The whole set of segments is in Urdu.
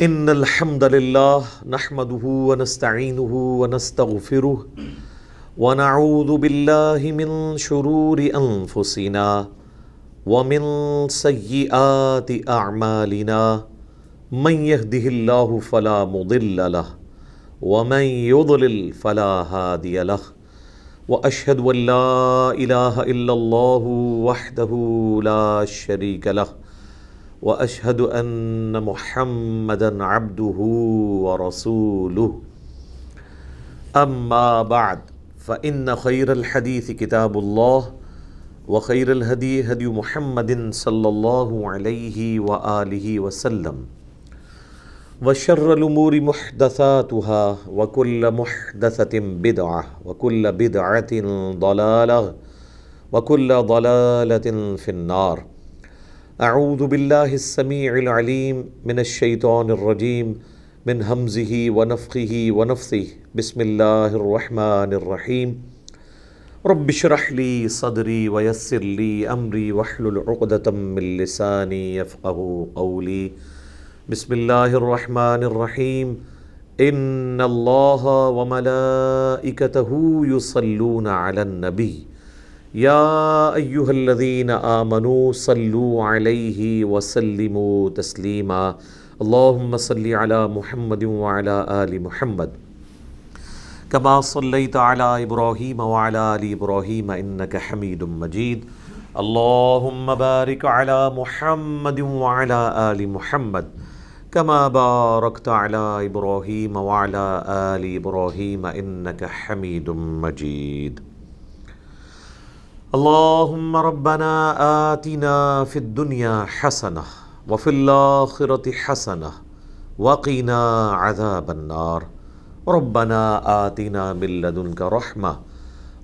ان الحمد للہ نحمده ونستعینه ونستغفره ونعوذ باللہ من شرور انفسنا ومن سیئات اعمالنا من يهده اللہ فلا مضل له ومن يضلل فلا هادی له واشهد ان لا الہ الا اللہ وحدہ لا شریک له واشهد ان محمدا عبده ورسوله اما بعد فان خیر الحدیث کتاب اللہ وخیر الہدی ہدی محمد صلی اللہ علیہ وآلہ وسلم وشر الامور محدثاتها وكل محدثة بدعة وكل بدعة ضلالة وكل ضلالة في النار. اعوذ باللہ السمیع العلیم من الشیطان الرجیم من ہمزہ ونفخہ ونفثہ بسم اللہ الرحمن الرحیم رب اشرح لی صدری ویسر لی امری واحلل عقدۃ من لسانی یفقہوا قولی. بسم اللہ الرحمن الرحیم ان اللہ وملائکتہ یصلون علی النبی یا ایہا الذین آمنوا صلوا علیہ وسلموا تسلیما. اللہم صلی علی محمد وعلی آل محمد کما صلیت علی ابراہیم وعلی آل ابراہیم انک حمید مجید. اللہم بارک علی محمد وعلی آل محمد کما بارکت علی ابراہیم وعلی آل ابراہیم انک حمید مجید. اللہم ربنا آتنا فی الدنیا حسنہ وفی الآخرۃ حسنہ وقنا عذاب النار. ربنا آتنا من لدنک رحمہ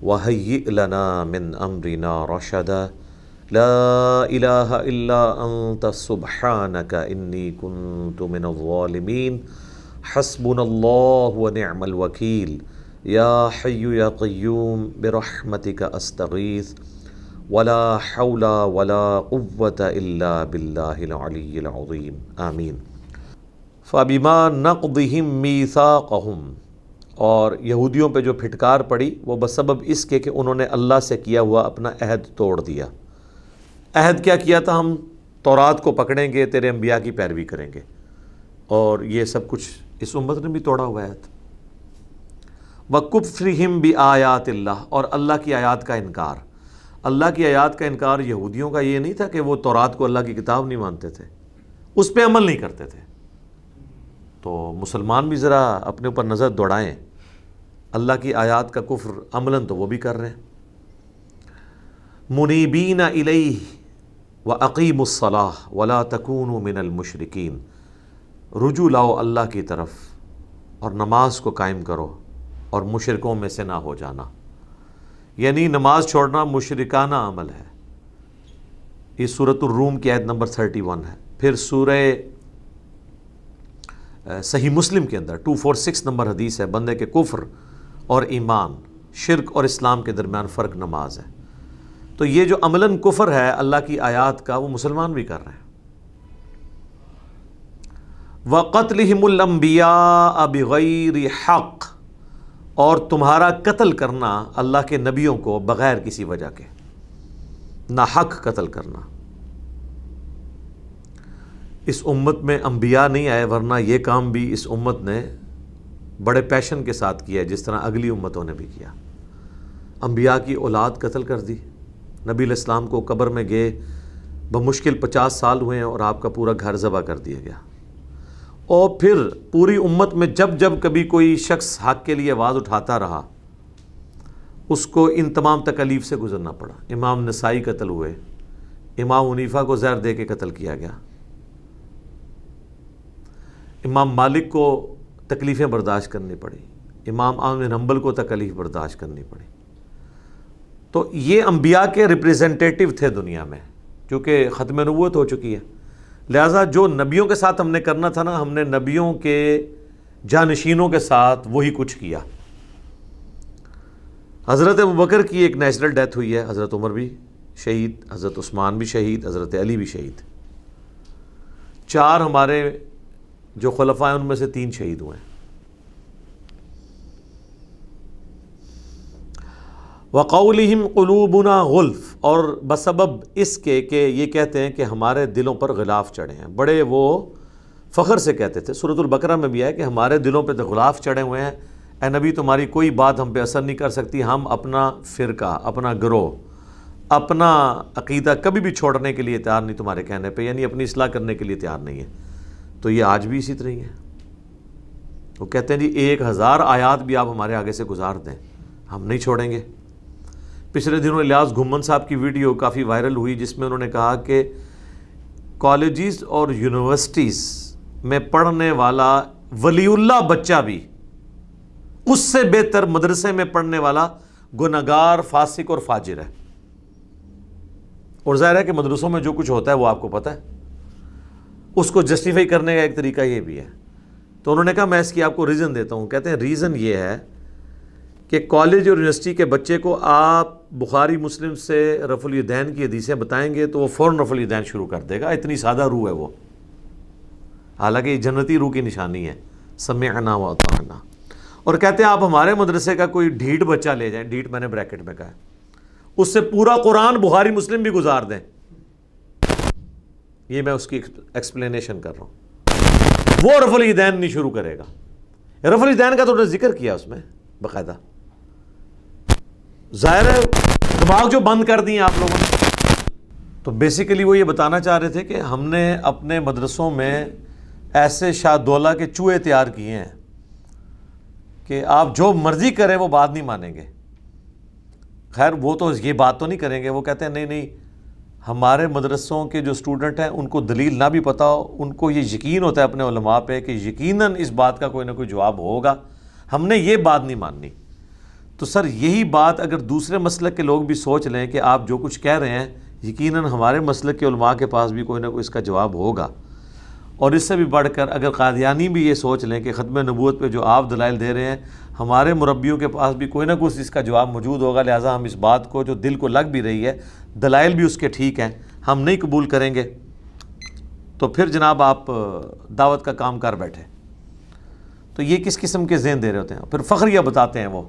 وہیئ لنا من امرنا رشدا. لا الہ الا انت سبحانک انی کنت من الظالمین. حسبنا اللہ ونعم الوکیل. یا حی یا قیوم برحمتک استغیث ولا حول ولا قوة الا باللہ العلی العظیم آمین. فبما نقضہم میثاقہم، اور یہودیوں پہ جو پھٹکار پڑی وہ بسبب اس کے کہ انہوں نے اللہ سے کیا ہوا اپنا عہد توڑ دیا. عہد کیا کیا تھا؟ ہم تورات کو پکڑیں گے، تیرے انبیاء کی پیروی کریں گے، اور یہ سب کچھ اس امت نے بھی توڑا ہوا عہد. وَكُفْرِهِمْ بِآيَاتِ اللَّهِ، اور اللہ کی آیات کا انکار. اللہ کی آیات کا انکار یہودیوں کا یہ نہیں تھا کہ وہ تورات کو اللہ کی کتاب نہیں مانتے تھے، اس پہ عمل نہیں کرتے تھے. تو مسلمان بھی ذرا اپنے اوپر نظر دوڑائیں. اللہ کی آیات کا کفر عملاً تو وہ بھی کر رہے ہیں. مُنِيبِينَ إِلَيْهِ وَأَقِيمُوا الصَّلَاةَ وَلَا تَكُونُوا مِنَ الْمُشْرِكِينَ. رجوع لاؤ اللہ کی طرف اور نماز کو قائم کرو اور مشرکوں میں سے نہ ہو جانا. یعنی نماز چھوڑنا مشرکانہ عمل ہے. یہ سورۃ الروم کی آیت نمبر 31 ہے. پھر سورہ صحیح مسلم کے اندر 246 نمبر حدیث ہے، بندے کے کفر اور ایمان، شرک اور اسلام کے درمیان فرق نماز ہے. تو یہ جو عملاً کفر ہے اللہ کی آیات کا، وہ مسلمان بھی کر رہے ہیں. وَقَتْلِهِمُ الْأَنْبِيَاءَ بِغَيْرِ حَقٍّ، اور تمہارا قتل کرنا اللہ کے نبیوں کو بغیر کسی وجہ کے، ناحق قتل کرنا. اس امت میں انبیاء نہیں آئے، ورنہ یہ کام بھی اس امت نے بڑے پیشن کے ساتھ کیا، جس طرح اگلی امتوں نے بھی کیا. انبیاء کی اولاد قتل کر دی. نبی علیہ السلام کو قبر میں گئے، بمشکل 50 سال ہوئے ہیں اور آپ کا پورا گھر ذبح کر دیا گیا. اور پھر پوری امت میں جب جب کبھی کوئی شخص حق کے لیے آواز اٹھاتا رہا، اس کو ان تمام تکالیف سے گزرنا پڑا. امام نسائی قتل ہوئے، امام حنیفہ کو زہر دے کے قتل کیا گیا، امام مالک کو تکلیفیں برداشت کرنی پڑی، امام احمد بن حنبل کو تکلیف برداشت کرنی پڑی. تو یہ انبیاء کے ریپریزنٹیٹیو تھے دنیا میں، کیونکہ ختم نبوت ہو چکی ہے. لہٰذا جو نبیوں کے ساتھ ہم نے کرنا تھا نا، ہم نے نبیوں کے جانشینوں کے ساتھ وہی کچھ کیا. حضرت ابوبکر کی ایک نیچرل ڈیتھ ہوئی ہے، حضرت عمر بھی شہید، حضرت عثمان بھی شہید، حضرت علی بھی شہید. 4 ہمارے جو خلفاء ان میں سے 3 شہید ہوئے ہیں۔ وَقَوْلِهِمْ قُلُوبُنَا غُلْف، اور بسبب اس کے کہ یہ کہتے ہیں کہ ہمارے دلوں پر غلاف چڑھے ہیں، بڑے وہ فخر سے کہتے تھے۔ سورۃ البقرہ میں بھی ہے کہ ہمارے دلوں پہ تو غلاف چڑھے ہوئے ہیں، اے نبی تمہاری کوئی بات ہم پہ اثر نہیں کر سکتی، ہم اپنا فرقہ، اپنا گروہ، اپنا عقیدہ کبھی بھی چھوڑنے کے لیے تیار نہیں تمہارے کہنے پہ، یعنی اپنی اصلاح کرنے کے لیے تیار نہیں ہے۔ تو یہ آج بھی اسی طرح ہی ہے، وہ کہتے ہیں جی 1000 آیات بھی آپ ہمارے آگے سے گزار دیں ہم نہیں چھوڑیں گے۔ پچھلے دنوں الیاس گھمن صاحب کی ویڈیو کافی وائرل ہوئی جس میں انہوں نے کہا کہ کالجز اور یونیورسٹیز میں پڑھنے والا ولی اللہ بچہ بھی اس سے بہتر مدرسے میں پڑھنے والا گنہگار، فاسق اور فاجر ہے۔ اور ظاہر ہے کہ مدرسوں میں جو کچھ ہوتا ہے وہ آپ کو پتہ ہے، اس کو جسٹیفائی کرنے کا ایک طریقہ یہ بھی ہے۔ تو انہوں نے کہا میں اس کی آپ کو ریزن دیتا ہوں۔ کہتے ہیں ریزن یہ ہے کہ کالج اور یونیورسٹی کے بچے کو آپ بخاری مسلم سے رفع الیدین کی حدیثیں بتائیں گے تو وہ فوراً رفع الیدین شروع کر دے گا، اتنی سادہ روح ہے وہ، حالانکہ یہ جنتی روح کی نشانی ہے، سمعنا واطعنا۔ اور کہتے ہیں آپ ہمارے مدرسے کا کوئی ڈھیٹ بچہ لے جائیں، ڈھیٹ میں نے بریکٹ میں کہا ہے، اس سے پورا قرآن بخاری مسلم بھی گزار دیں، یہ میں اس کی ایکسپلینیشن کر رہا ہوں، وہ رفع الیدین نہیں شروع کرے گا۔ رفع الیدین کا تو انہوں نے ذکر کیا اس میں باقاعدہ، ظاہر ہے دماغ جو بند کر دیے آپ لوگوں نے۔ تو بیسیکلی وہ یہ بتانا چاہ رہے تھے کہ ہم نے اپنے مدرسوں میں ایسے شاہ دولہ کے چوہے تیار کیے ہیں کہ آپ جو مرضی کریں وہ بات نہیں مانیں گے۔ خیر وہ تو یہ بات تو نہیں کریں گے، وہ کہتے ہیں نہیں نہیں، ہمارے مدرسوں کے جو اسٹوڈنٹ ہیں ان کو دلیل نہ بھی پتہ ہو، ان کو یہ یقین ہوتا ہے اپنے علماء پہ کہ یقیناً اس بات کا کوئی نہ کوئی جواب ہوگا، ہم نے یہ بات نہیں ماننی۔ تو سر یہی بات اگر دوسرے مسلک کے لوگ بھی سوچ لیں کہ آپ جو کچھ کہہ رہے ہیں یقیناً ہمارے مسلک کے علماء کے پاس بھی کوئی نہ کوئی اس کا جواب ہوگا، اور اس سے بھی بڑھ کر اگر قادیانی بھی یہ سوچ لیں کہ ختم نبوت پہ جو آپ دلائل دے رہے ہیں ہمارے مربیوں کے پاس بھی کوئی نہ کوئی اس کا جواب موجود ہوگا، لہٰذا ہم اس بات کو جو دل کو لگ بھی رہی ہے، دلائل بھی اس کے ٹھیک ہیں، ہم نہیں قبول کریں گے، تو پھر جناب آپ دعوت کا کام کر بیٹھے۔ تو یہ کس قسم کے ذہن دے رہے ہوتے ہیں؟ پھر فخریہ بتاتے ہیں وہ،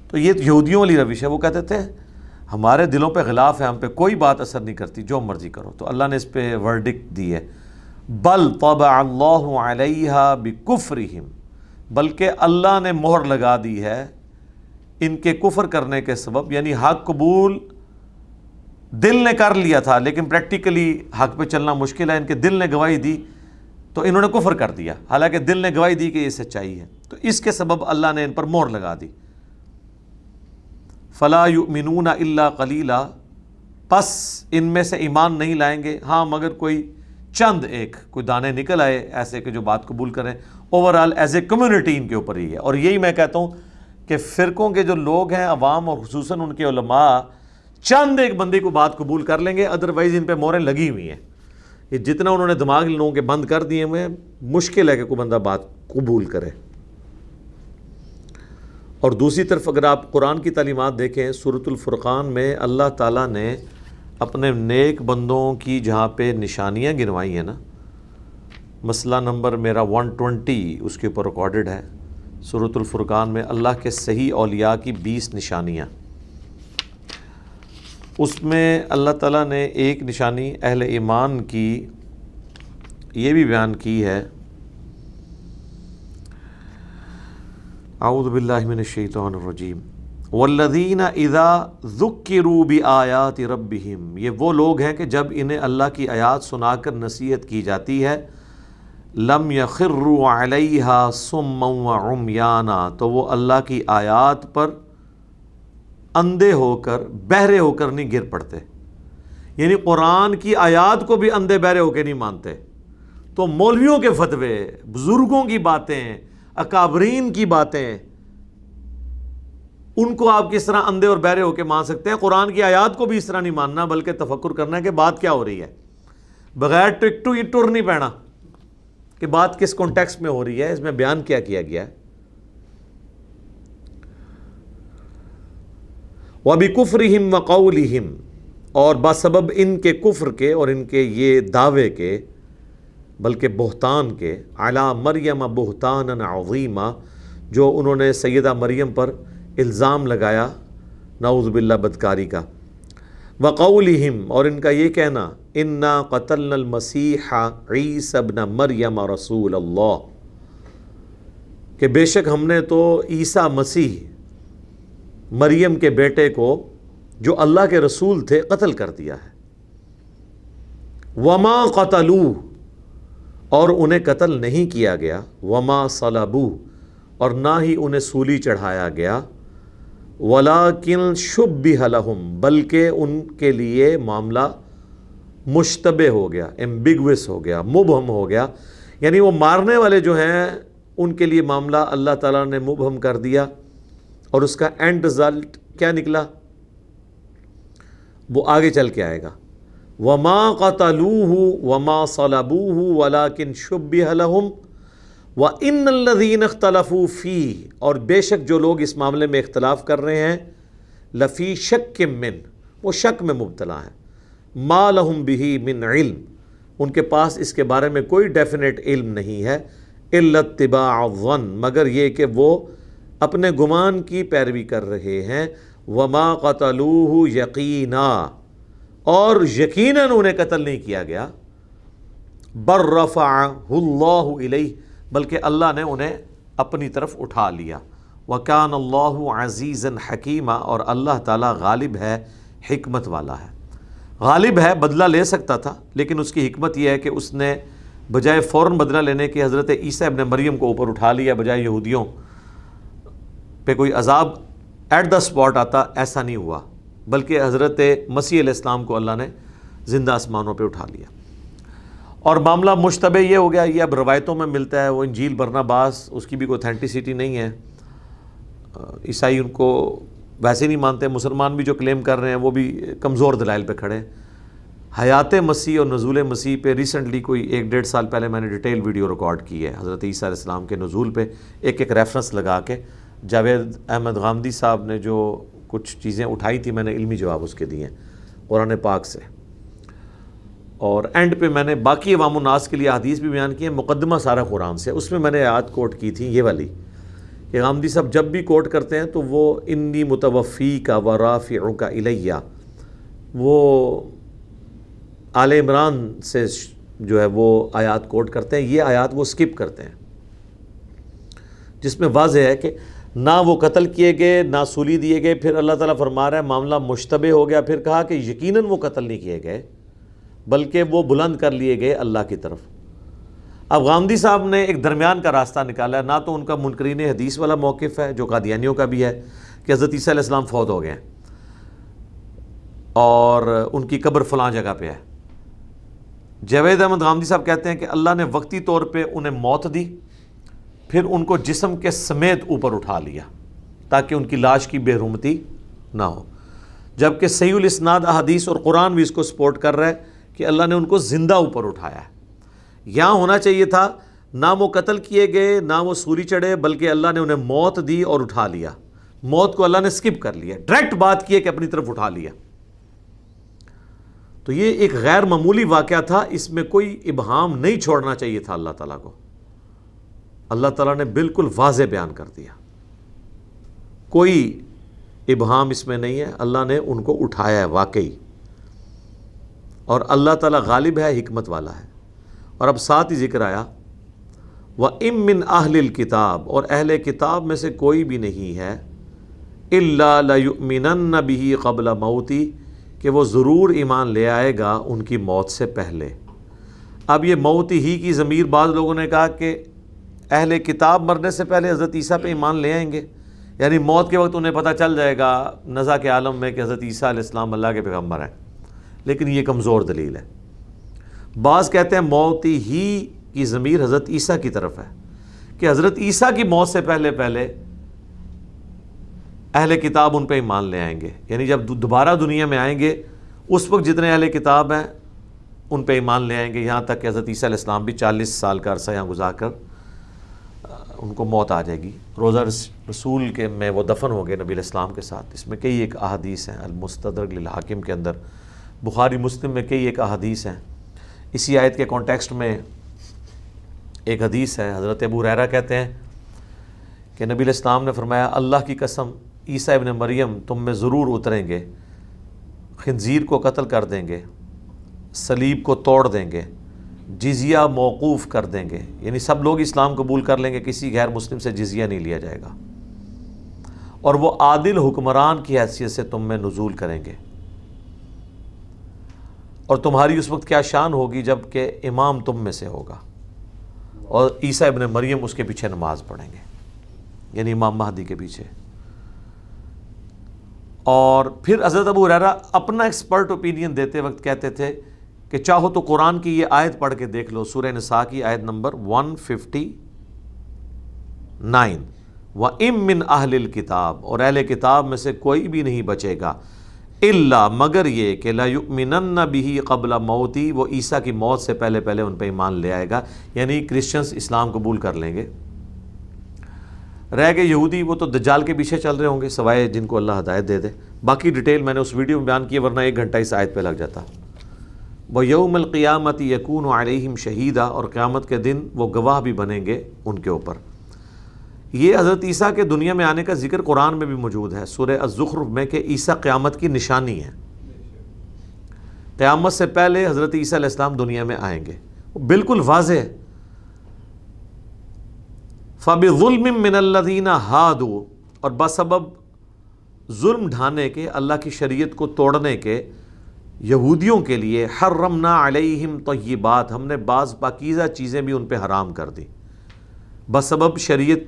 تو یہ یہودیوں والی روش ہے، وہ کہتے تھے ہمارے دلوں پہ غلاف ہے، ہم پہ کوئی بات اثر نہیں کرتی، جو مرضی کرو۔ تو اللہ نے اس پہ ورڈکٹ دی ہے، بل طبع اللہ علیہا بکفرہم، بلکہ اللہ نے مہر لگا دی ہے ان کے کفر کرنے کے سبب، یعنی حق قبول دل نے کر لیا تھا لیکن پریکٹیکلی حق پہ چلنا مشکل ہے، ان کے دل نے گواہی دی تو انہوں نے کفر کر دیا، حالانکہ دل نے گواہی دی کہ یہ سچائی ہے، تو اس کے سبب اللہ نے ان پر مہر لگا دی۔ فلا یؤمنون الا قلیلا، پس ان میں سے ایمان نہیں لائیں گے ہاں مگر کوئی چند ایک کوئی دانے نکل آئے ایسے کہ جو بات قبول کریں، overall as a community in کے اوپر ہی ہے۔ اور یہی میں کہتا ہوں کہ فرقوں کے جو لوگ ہیں عوام اور خصوصاً ان کے علماء چند ایک بندے کو بات قبول کر لیں گے، ادروائز ان پہ موریں لگی ہوئی ہیں، یہ جتنا انہوں نے دماغ لوگوں کے بند کر دیے ہوئے ہیں مشکل ہے کہ کوئی بندہ بات قبول کرے۔ اور دوسری طرف اگر آپ قرآن کی تعلیمات دیکھیں سورۃ الفرقان میں اللہ تعالیٰ نے اپنے نیک بندوں کی جہاں پہ نشانیاں گنوائی ہیں نا، مسئلہ نمبر میرا 120 اس کے اوپر ریکارڈڈ ہے سورۃ الفرقان میں، اللہ کے صحیح اولیاء کی 20 نشانیاں، اس میں اللہ تعالیٰ نے ایک نشانی اہل ایمان کی یہ بھی بیان کی ہے، اعوذ باللہ من الشیطان الرجیم، والذین اذا ذکروا بآیات ربہم، یہ وہ لوگ ہیں کہ جب انہیں اللہ کی آیات سنا کر نصیحت کی جاتی ہے، لم یخروا علیہا صما وعمیانا، تو وہ اللہ کی آیات پر اندھے ہو کر بہرے ہو کر نہیں گر پڑتے، یعنی قرآن کی آیات کو بھی اندھے بہرے ہو کے نہیں مانتے۔ تو مولویوں کے فتوے، بزرگوں کی باتیں، اکابرین کی باتیں، ان کو آپ کس طرح اندھے اور بہرے ہو کے مان سکتے ہیں؟ قرآن کی آیات کو بھی اس طرح نہیں ماننا بلکہ تفکر کرنا ہے کہ بات کیا ہو رہی ہے، بغیر ٹک ٹور نہیں پڑھنا کہ بات کس کانٹیکسٹ میں ہو رہی ہے، اس میں بیان کیا کیا گیا ہے۔ وَبِكُفْرِهِمْ وَقَوْلِهِمْ، اور بسبب ان کے کفر کے اور ان کے یہ دعوے کے، بلکہ بہتان کے، علی مریم بہتانا عظیما، جو انہوں نے سیدہ مریم پر الزام لگایا نعوذ باللہ بدکاری کا، وقولہم، اور ان کا یہ کہنا، انا قتلنا المسیح عیسی ابن مریم رسول اللہ، کہ بے شک ہم نے تو عیسیٰ مسیح مریم کے بیٹے کو جو اللہ کے رسول تھے قتل کر دیا ہے، وما قتلوہ، اور انہیں قتل نہیں کیا گیا، وما صلبوہ، اور نہ ہی انہیں سولی چڑھایا گیا، ولیکن شبہ لہم، بلکہ ان کے لیے معاملہ مشتبہ ہو گیا، ایمبیگوس ہو گیا، مبہم ہو گیا، یعنی وہ مارنے والے جو ہیں ان کے لیے معاملہ اللہ تعالیٰ نے مبہم کر دیا، اور اس کا اینڈ رزلٹ کیا نکلا وہ آگے چل کے آئے گا، وما قتلوہ وما صلبوہ ولکن شبہ لہم وَإِنَّ الَّذِينَ اخْتَلَفُوا فِيهِ، اور بے شک جو لوگ اس معاملے میں اختلاف کر رہے ہیں، لفی شک من، وہ شک میں مبتلا ہیں، ما لہم بہ من علم، ان کے پاس اس کے بارے میں کوئی ڈیفینیٹ علم نہیں ہے، الا اتباع الظن، مگر یہ کہ وہ اپنے گمان کی پیروی کر رہے ہیں، وما قتلوہ یقینا، اور یقیناً انہیں قتل نہیں کیا گیا، بل رفعہ اللہ الیہ، بلکہ اللہ نے انہیں اپنی طرف اٹھا لیا، وَكَانَ اللَّهُ عَزِيزًا حَكِيمًا، اور اللہ تعالیٰ غالب ہے، حکمت والا ہے۔ غالب ہے، بدلہ لے سکتا تھا، لیکن اس کی حکمت یہ ہے کہ اس نے بجائے فوراً بدلہ لینے کے حضرت عیسیٰ ابن مریم کو اوپر اٹھا لیا، بجائے یہودیوں پہ کوئی عذاب ایٹ دا سپاٹ آتا، ایسا نہیں ہوا، بلکہ حضرت مسیح علیہ السلام کو اللہ نے زندہ آسمانوں پہ اٹھا لیا۔ اور معاملہ مشتبہ یہ ہو گیا، یہ اب روایتوں میں ملتا ہے، وہ انجیل برناباس، اس کی بھی کوئی اتھینٹیسٹی نہیں ہے، عیسائی ان کو ویسے نہیں مانتے، مسلمان بھی جو کلیم کر رہے ہیں وہ بھی کمزور دلائل پہ کھڑے ہیں۔ حیات مسیح اور نزول مسیح پہ ریسنٹلی کوئی 1-1.5 سال پہلے میں نے ڈیٹیل ویڈیو ریکارڈ کی ہے، حضرت عیسیٰ علیہ السلام کے نزول پہ ایک ریفرنس لگا کے، جاوید احمد غامدی صاحب نے جو کچھ چیزیں اٹھائی تھی میں نے علمی جواب اس کے دیے ہیں قرآن پاک سے، اور اینڈ پہ میں نے باقی عوام الناس کے لیے حدیث بھی بیان کی ہے، مقدمہ سارا قرآن سے، اس میں میں نے آیات کوٹ کی تھی یہ والی، کہ غامدی صاحب جب بھی کوٹ کرتے ہیں تو وہ انی متوفیک و رافعک الیہ، وہ آل عمران سے جو ہے وہ آیات کوٹ کرتے ہیں، یہ آیات وہ سکپ کرتے ہیں، جس میں واضح ہے کہ نہ وہ قتل کیے گئے نہ سولی دیے گئے، پھر اللہ تعالیٰ فرما رہا ہے معاملہ مشتبہ ہو گیا، پھر کہا کہ یقیناً وہ قتل نہیں کیے گئے بلکہ وہ بلند کر لیے گئے اللہ کی طرف۔ اب غامدی صاحب نے ایک درمیان کا راستہ نکالا ہے، نہ تو ان کا منکرین حدیث والا موقف ہے جو قادیانیوں کا بھی ہے کہ حضرت عیسیٰ علیہ السلام فوت ہو گئے ہیں اور ان کی قبر فلاں جگہ پہ ہے۔ جاوید احمد غامدی صاحب کہتے ہیں کہ اللہ نے وقتی طور پہ انہیں موت دی، پھر ان کو جسم کے سمیت اوپر اٹھا لیا تاکہ ان کی لاش کی بے حرمتی نہ ہو، جبکہ صحیح الاسناد احادیث اور قرآن بھی اس کو سپورٹ کر رہا ہے کہ اللہ نے ان کو زندہ اوپر اٹھایا ہے۔ یہاں ہونا چاہیے تھا نہ وہ قتل کیے گئے نہ وہ سولی چڑھے، بلکہ اللہ نے انہیں موت دی اور اٹھا لیا، موت کو اللہ نے سکپ کر لیا، ڈائریکٹ بات کی ہے کہ اپنی طرف اٹھا لیا۔ تو یہ ایک غیر معمولی واقعہ تھا، اس میں کوئی ابہام نہیں چھوڑنا چاہیے تھا اللہ تعالیٰ کو، اللہ تعالیٰ نے بالکل واضح بیان کر دیا، کوئی ابہام اس میں نہیں ہے، اللہ نے ان کو اٹھایا ہے واقعی، اور اللہ تعالیٰ غالب ہے، حکمت والا ہے۔ اور اب ساتھ ہی ذکر آیا وَإِن مِّنْ أَهْلِ الْكِتَابِ، اور اہل کتاب میں سے کوئی بھی نہیں ہے، إِلَّا لَيُؤْمِنَنَّ بِهِ قَبْلَ مَوْتِهِ، کہ وہ ضرور ایمان لے آئے گا ان کی موت سے پہلے۔ اب یہ موت ہی کی ضمیر، بعض لوگوں نے کہا کہ اہل کتاب مرنے سے پہلے حضرت عیسیٰ پہ ایمان لے آئیں گے، یعنی موت کے وقت انہیں پتہ چل جائے گا نزا کے عالم میں کہ حضرت عیسیٰ علیہ السلام اللہ کے پیغمبر ہیں، لیکن یہ کمزور دلیل ہے۔ بعض کہتے ہیں موت ہی کی ضمیر حضرت عیسیٰ کی طرف ہے، کہ حضرت عیسیٰ کی موت سے پہلے اہل کتاب ان پہ ایمان لے آئیں گے، یعنی جب دوبارہ دنیا میں آئیں گے اس وقت جتنے اہل کتاب ہیں ان پہ ایمان لے آئیں گے، یہاں تک کہ حضرت عیسیٰ علیہ السلام بھی 40 سال کا عرصہ یہاں گزار کر ان کو موت آ جائے گی۔ روزہ رسول کے میں وہ دفن ہو گئے نبی علیہ السلام کے ساتھ۔ اس میں کئی ایک احادیث ہیں، المستدرک للحاکم کے اندر، بخاری مسلم میں کئی ایک احادیث ہیں۔ اسی آیت کے کانٹیکسٹ میں ایک حدیث ہے، حضرت ابو ہریرہ کہتے ہیں کہ نبی علیہ السلام نے فرمایا اللہ کی قسم عیسیٰ ابن مریم تم میں ضرور اتریں گے، خنزیر کو قتل کر دیں گے، صلیب کو توڑ دیں گے، جزیہ موقوف کر دیں گے، یعنی سب لوگ اسلام قبول کر لیں گے، کسی غیر مسلم سے جزیہ نہیں لیا جائے گا، اور وہ عادل حکمران کی حیثیت سے تم میں نزول کریں گے، اور تمہاری اس وقت کیا شان ہوگی جب کہ امام تم میں سے ہوگا اور عیسیٰ ابن مریم اس کے پیچھے نماز پڑھیں گے، یعنی امام مہدی کے پیچھے۔ اور پھر حضرت ابو ہریرہ اپنا ایکسپرٹ اوپینین دیتے وقت کہتے تھے کہ چاہو تو قرآن کی یہ آیت پڑھ کے دیکھ لو، سورہ نساء کی آیت نمبر 159، وَإِن مِّنْ أَهْلِ الْكِتَابِ، اور اہل کتاب میں سے کوئی بھی نہیں بچے گا، الا مگر یہ کہ لَيُؤْمِنَنَّ بِهِ قبل موتی، وہ عیسیٰ کی موت سے پہلے ان پہ ایمان لے آئے گا، یعنی کرسچنز اسلام قبول کر لیں گے۔ رہ گئے یہودی، وہ تو دجال کے پیچھے چل رہے ہوں گے سوائے جن کو اللہ ہدایت دے دے۔ باقی ڈیٹیل میں نے اس ویڈیو میں بیان کی، ورنہ 1 گھنٹہ اس آیت پہ لگ جاتا۔ وَيَوْمَ الْقِيَامَةِ يَكُونُ عَلَيْهِمْ شَهِيدًا، اور قیامت کے دن وہ گواہ بھی بنیں گے ان کے اوپر۔ یہ حضرت عیسیٰ کے دنیا میں آنے کا ذکر قرآن میں بھی موجود ہے، سورہ الزخرف میں، کہ عیسیٰ قیامت کی نشانی ہے، قیامت سے پہلے حضرت عیسیٰ علیہ السلام دنیا میں آئیں گے، بالکل واضح ہے۔ فَبِظُلْمٍ مِّنَ الَّذِينَ هَادُوا، اور بسبب ظلم ڈھانے کے، اللہ کی شریعت کو توڑنے کے، یہودیوں کے لیے حرمنا علیہم طیبات، ہم نے بعض پاکیزہ چیزیں بھی ان پہ حرام کر دی، بسبب شریعت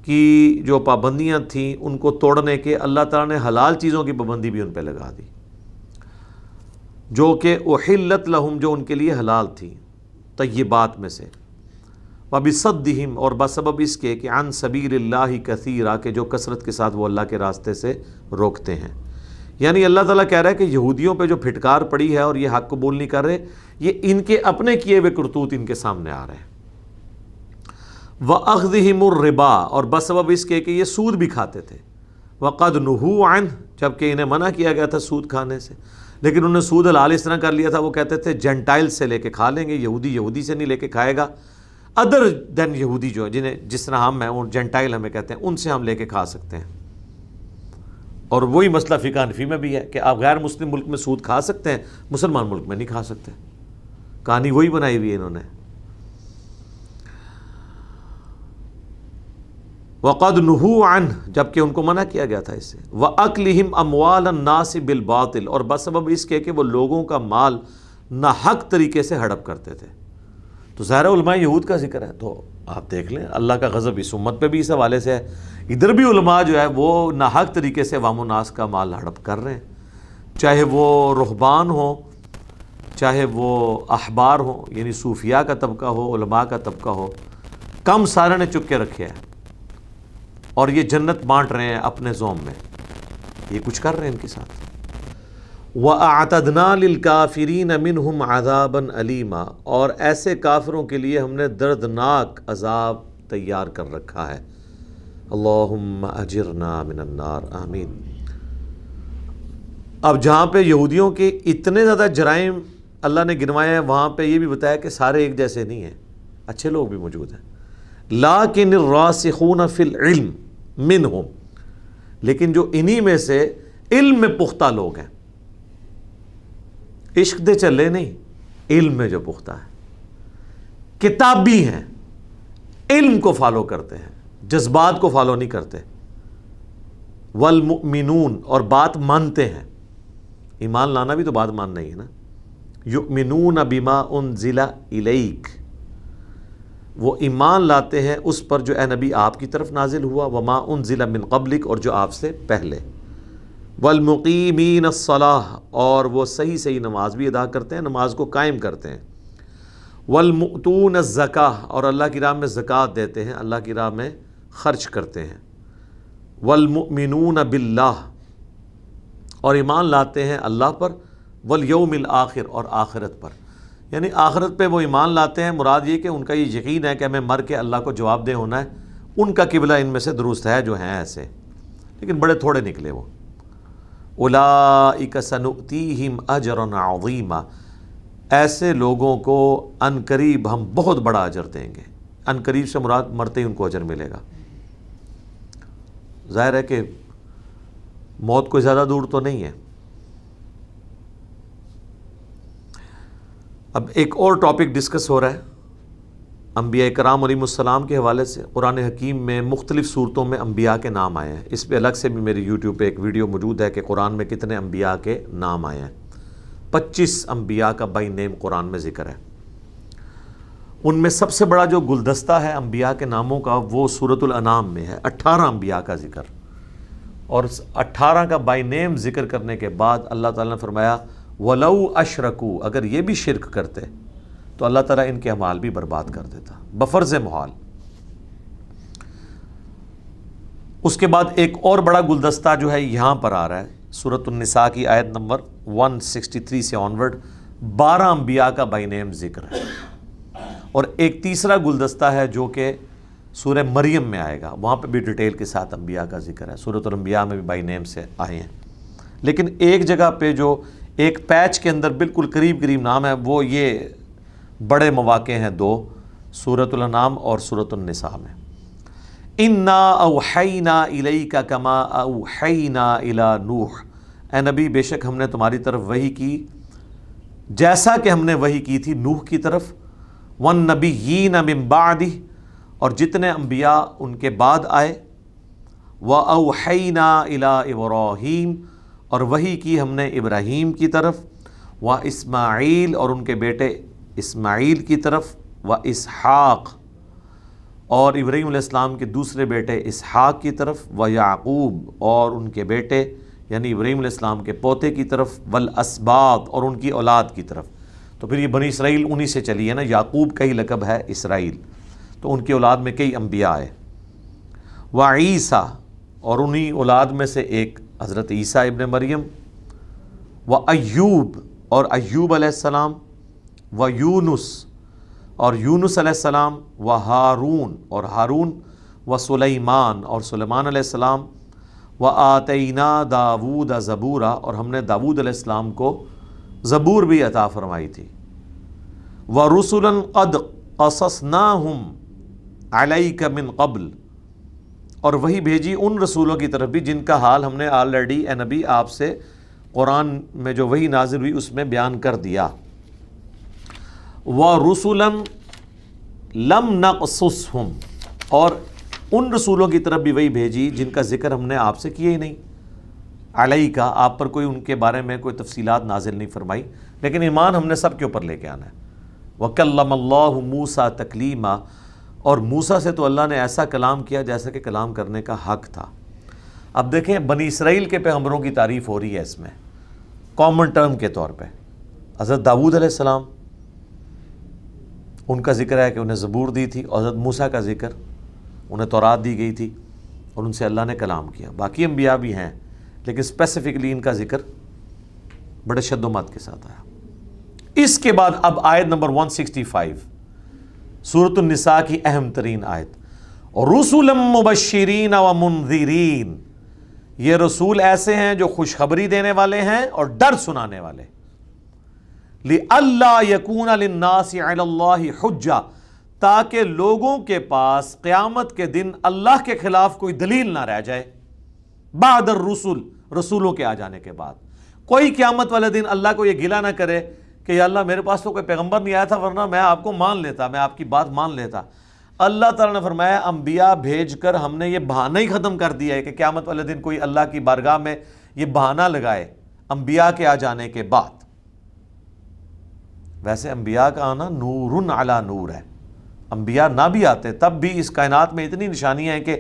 کی جو پابندیاں تھیں ان کو توڑنے کے اللہ تعالیٰ نے حلال چیزوں کی پابندی بھی ان پہ لگا دی، جو کہ احلت لہم، جو ان کے لیے حلال تھی طیبات میں سے، وَبِصَدِّهِمْ، اور بسبب اس کے کہ عن سبیل اللہ کثیرا، کہ جو کثرت کے ساتھ وہ اللہ کے راستے سے روکتے ہیں۔ یعنی اللہ تعالیٰ کہہ رہا ہے کہ یہودیوں پہ جو پھٹکار پڑی ہے اور یہ حق قبول نہیں کر رہے، یہ ان کے اپنے کیے ہوئے کرتوت ان کے سامنے آ رہے ہیں۔ وَأَخْذِهِمُ الرِّبَا، اور بسبب اس کے کہ یہ سود بھی کھاتے تھے، وَقَدْ نُهُوا عَنْهُ، جبکہ انہیں منع کیا گیا تھا سود کھانے سے، لیکن انہوں نے سود حلال اس طرح کر لیا تھا، وہ کہتے تھے جینٹائل سے لے کے کھا لیں گے، یہودی سے نہیں لے کے کھائے گا، ادر دین یہودی جو جنہیں جس طرح ہم ہیں، وہ جینٹائل ہمیں کہتے ہیں، ان سے ہم لے کے کھا سکتے ہیں۔ اور وہی مسئلہ فقہ حنفی میں بھی ہے کہ آپ غیر مسلم ملک میں سود کھا سکتے ہیں، مسلمان ملک میں نہیں کھا سکتے، کہانی وہی بنائی ہوئی ہے انہوں نے۔ وَقَدْ نُهُوا عَنْهُ، جبکہ ان کو منع کیا گیا تھا اس سے۔ وَأَكْلِهِمْ أَمْوَالَ النَّاسِ بِالْبَاطِلِ، اور بسبب اس کے کہ وہ لوگوں کا مال ناحق طریقے سے ہڑپ کرتے تھے۔ تو ظاہر علماء یہود کا ذکر ہے، تو آپ دیکھ لیں اللہ کا غضب اس امت پہ بھی اس حوالے سے ہے، ادھر بھی علماء جو ہے وہ ناحق طریقے سے عوام الناس کا مال ہڑپ کر رہے ہیں، چاہے وہ رہبان ہوں، چاہے وہ احبار ہوں، یعنی صوفیاء کا طبقہ ہو، علماء کا طبقہ ہو، کم سارے نے چک کے رکھے ہیں، اور یہ جنت بانٹ رہے ہیں اپنے زوم میں، یہ کچھ کر رہے ہیں ان کے ساتھ۔ وَأَعْتَدْنَا لِلْكَافِرِينَ مِنْهُمْ عَذَابًا أَلِيمًا، اور ایسے کافروں کے لیے ہم نے دردناک عذاب تیار کر رکھا ہے۔ اللہم اجرنا من النار، آمین۔ اب جہاں پہ یہودیوں کے اتنے زیادہ جرائم اللہ نے گنوائے ہیں، وہاں پہ یہ بھی بتایا کہ سارے ایک جیسے نہیں ہیں، اچھے لوگ بھی موجود ہیں۔ لَٰكِنِ الرَّاسِخُونَ فِي الْعِلْمِ مِنْهُمْ، لیکن جو انہی میں سے علم میں پختہ لوگ ہیں، عشق دے چلے نہیں، علم میں جو پختہ ہے، کتابی ہیں، علم کو فالو کرتے ہیں، جذبات کو فالو نہیں کرتے، والمؤمنون، اور بات مانتے ہیں، ایمان لانا بھی تو بات ماننا ہی ہے نا، یؤمنون بما انزل الیک، وہ ایمان لاتے ہیں اس پر جو اے نبی آپ کی طرف نازل ہوا، وما انزل من قبلک، اور جو آپ سے پہلے، والمقیمین الصلاۃ، اور وہ صحیح نماز بھی ادا کرتے ہیں، نماز کو قائم کرتے ہیں، والمؤتون الزکاۃ، اور اللہ کی راہ میں زکوٰۃ دیتے ہیں، اللہ کی راہ میں خرچ کرتے ہیں، والمؤمنون باللہ، اور ایمان لاتے ہیں اللہ پر، والیوم الآخر، اور آخرت پر، یعنی آخرت پہ وہ ایمان لاتے ہیں، مراد یہ کہ ان کا یہ یقین ہے کہ ہمیں مر کے اللہ کو جواب دہ ہونا ہے، ان کا قبلہ ان میں سے درست ہے جو ہیں ایسے، لیکن بڑے تھوڑے نکلے وہ۔ اولئک سنؤتیہم اجرا عظیما، ایسے لوگوں کو ان قریب ہم بہت بڑا اجر دیں گے۔ ان قریب سے مراد مرتے ہی ان کو اجر ملے گا۔ ظاہر ہے کہ موت کوئی زیادہ دور تو نہیں ہے۔ اب ایک اور ٹاپک ڈسکس ہو رہا ہے انبیاء کرام علیہ السلام کے حوالے سے۔ قرآن حکیم میں مختلف صورتوں میں انبیاء کے نام آئے ہیں۔ اس پہ الگ سے بھی میری یوٹیوب پہ ایک ویڈیو موجود ہے کہ قرآن میں کتنے انبیاء کے نام آئے ہیں۔ 25 انبیاء کا بائی نیم قرآن میں ذکر ہے۔ ان میں سب سے بڑا جو گلدستہ ہے انبیاء کے ناموں کا وہ سورۃ الانعام میں ہے، 18 انبیاء کا ذکر، اور 18 کا بائی نیم ذکر کرنے کے بعد اللہ تعالیٰ نے فرمایا وَلَوْ أَشْرَكُوا، اگر یہ بھی شرک کرتے تو اللہ تعالیٰ ان کے اعمال بھی برباد کر دیتا بفرض محال۔ اس کے بعد ایک اور بڑا گلدستہ جو ہے یہاں پر آ رہا ہے سورۃ النساء کی آیت نمبر 163 سے آنورڈ، 12 انبیاء کا بائی نیم ذکر ہے، اور ایک تیسرا گلدستہ ہے جو کہ سورہ مریم میں آئے گا، وہاں پہ بھی ڈیٹیل کے ساتھ انبیاء کا ذکر ہے۔ سورۃ الانبیاء میں بھی بائی نیم سے آئے ہیں، لیکن ایک جگہ پہ جو ایک پیچ کے اندر بالکل قریب قریب نام ہے وہ یہ بڑے مواقع ہیں دو، سورۃ الانعام اور سورۃ النساء میں۔ اِنَّا أَوْحَيْنَا إِلَيْكَ كَمَا أَوْحَيْنَا إِلَى نُوحٍ، اے نبی بے شک ہم نے تمہاری طرف وحی کی جیسا کہ ہم نے وحی کی تھی نوح کی طرف، وَالنَّبِيِّينَ مِن بَعْدِهِ، اور جتنے انبیاء ان کے بعد آئے، وَأَوْحَيْنَا إِلَىٰ إِبْرَاهِيمَ، اور وحی کی ہم نے ابراہیم کی طرف، وَإِسماعیل، اور ان کے بیٹے اسماعیل کی طرف، وَإِسْحَاقَ، اور ابراہیم علیہ السلام کے دوسرے بیٹے اسحاق کی طرف، وَيَعْقُوب، اور ان کے بیٹے یعنی ابراہیم علیہ السلام کے پوتے کی طرف، وَالْأَسْبَاط، اور ان کی اولاد کی طرف۔ تو پھر یہ بنی اسرائیل انہی سے چلی ہے نا، یعقوب کا ہی لقب ہے اسرائیل، تو ان کی اولاد میں کئی انبیاء آئے۔ وَعِیسیٰ، اور انہی اولاد میں سے ایک حضرت عیسیٰ ابن مریم، وَأَیوب، اور ایوب علیہ السلام، وَیونس، اور یونس علیہ السلام، وَہارون، اور ہارون، وَسُلیمان، اور سلیمان علیہ السلام، وَآتَیْنَا دَاوُودَ زَبُورًا، اور ہم نے داود علیہ السلام کو زبور بھی عطا فرمائی تھی، وَرُسُلًا قَدْ قَصَصْنَاهُمْ عَلَيْكَ مِن قَبْلُ، اور وہی بھیجی ان رسولوں کی طرف بھی جن کا حال ہم نے آلریڈی اے نبی آپ سے قرآن میں جو وہی نازل ہوئی اس میں بیان کر دیا۔ وَرُسُلًا لَمْ نَقْصُصْهُمْ، اور ان رسولوں کی طرف بھی وہی بھیجی جن کا ذکر ہم نے آپ سے کیا ہی نہیں، علیہ کا آپ پر کوئی ان کے بارے میں کوئی تفصیلات نازل نہیں فرمائی، لیکن ایمان ہم نے سب کے اوپر لے کے آنا ہے۔ وَكَلَّمَ اللَّهُ مُوسَىٰ تَكْلِيمًا، اور موسیٰ سے تو اللہ نے ایسا کلام کیا جیسا کہ کلام کرنے کا حق تھا۔ اب دیکھیں بنی اسرائیل کے پیغمبروں کی تعریف ہو رہی ہے اس میں کامن ٹرم کے طور پہ۔ حضرت داود علیہ السلام ان کا ذکر ہے کہ انہیں زبور دی تھی، اور حضرت موسیٰ کا ذکر انہیں تورات دی گئی تھی اور ان سے اللہ نے کلام کیا۔ باقی انبیاء بھی ہیں لیکن اسپیسیفکلی ان کا ذکر بڑے شد و مت کے ساتھ آیا۔ اس کے بعد اب آیت نمبر 165 سورۃ النساء کی اہم ترین آیت، رسلا مبشرین ومنذرین، یہ رسول ایسے ہیں جو خوشخبری دینے والے ہیں اور ڈر سنانے والے، لئلا یکون للناس علی اللہ حجہ، تاکہ لوگوں کے پاس قیامت کے دن اللہ کے خلاف کوئی دلیل نہ رہ جائے، بعد الرسل، رسولوں کے آ جانے کے بعد کوئی قیامت والے دن اللہ کو یہ گلہ نہ کرے کہ یا اللہ میرے پاس تو کوئی پیغمبر نہیں آیا تھا ورنہ میں آپ کو مان لیتا، میں آپ کی بات مان لیتا۔ اللہ تعالیٰ نے فرمایا انبیاء بھیج کر ہم نے یہ بہانہ ہی ختم کر دیا ہے کہ قیامت والے دن کوئی اللہ کی بارگاہ میں یہ بہانہ لگائے انبیاء کے آ جانے کے بعد۔ ویسے انبیاء کا آنا نور علی نور ہے، انبیاء نہ بھی آتے تب بھی اس کائنات میں اتنی نشانیاں ہیں کہ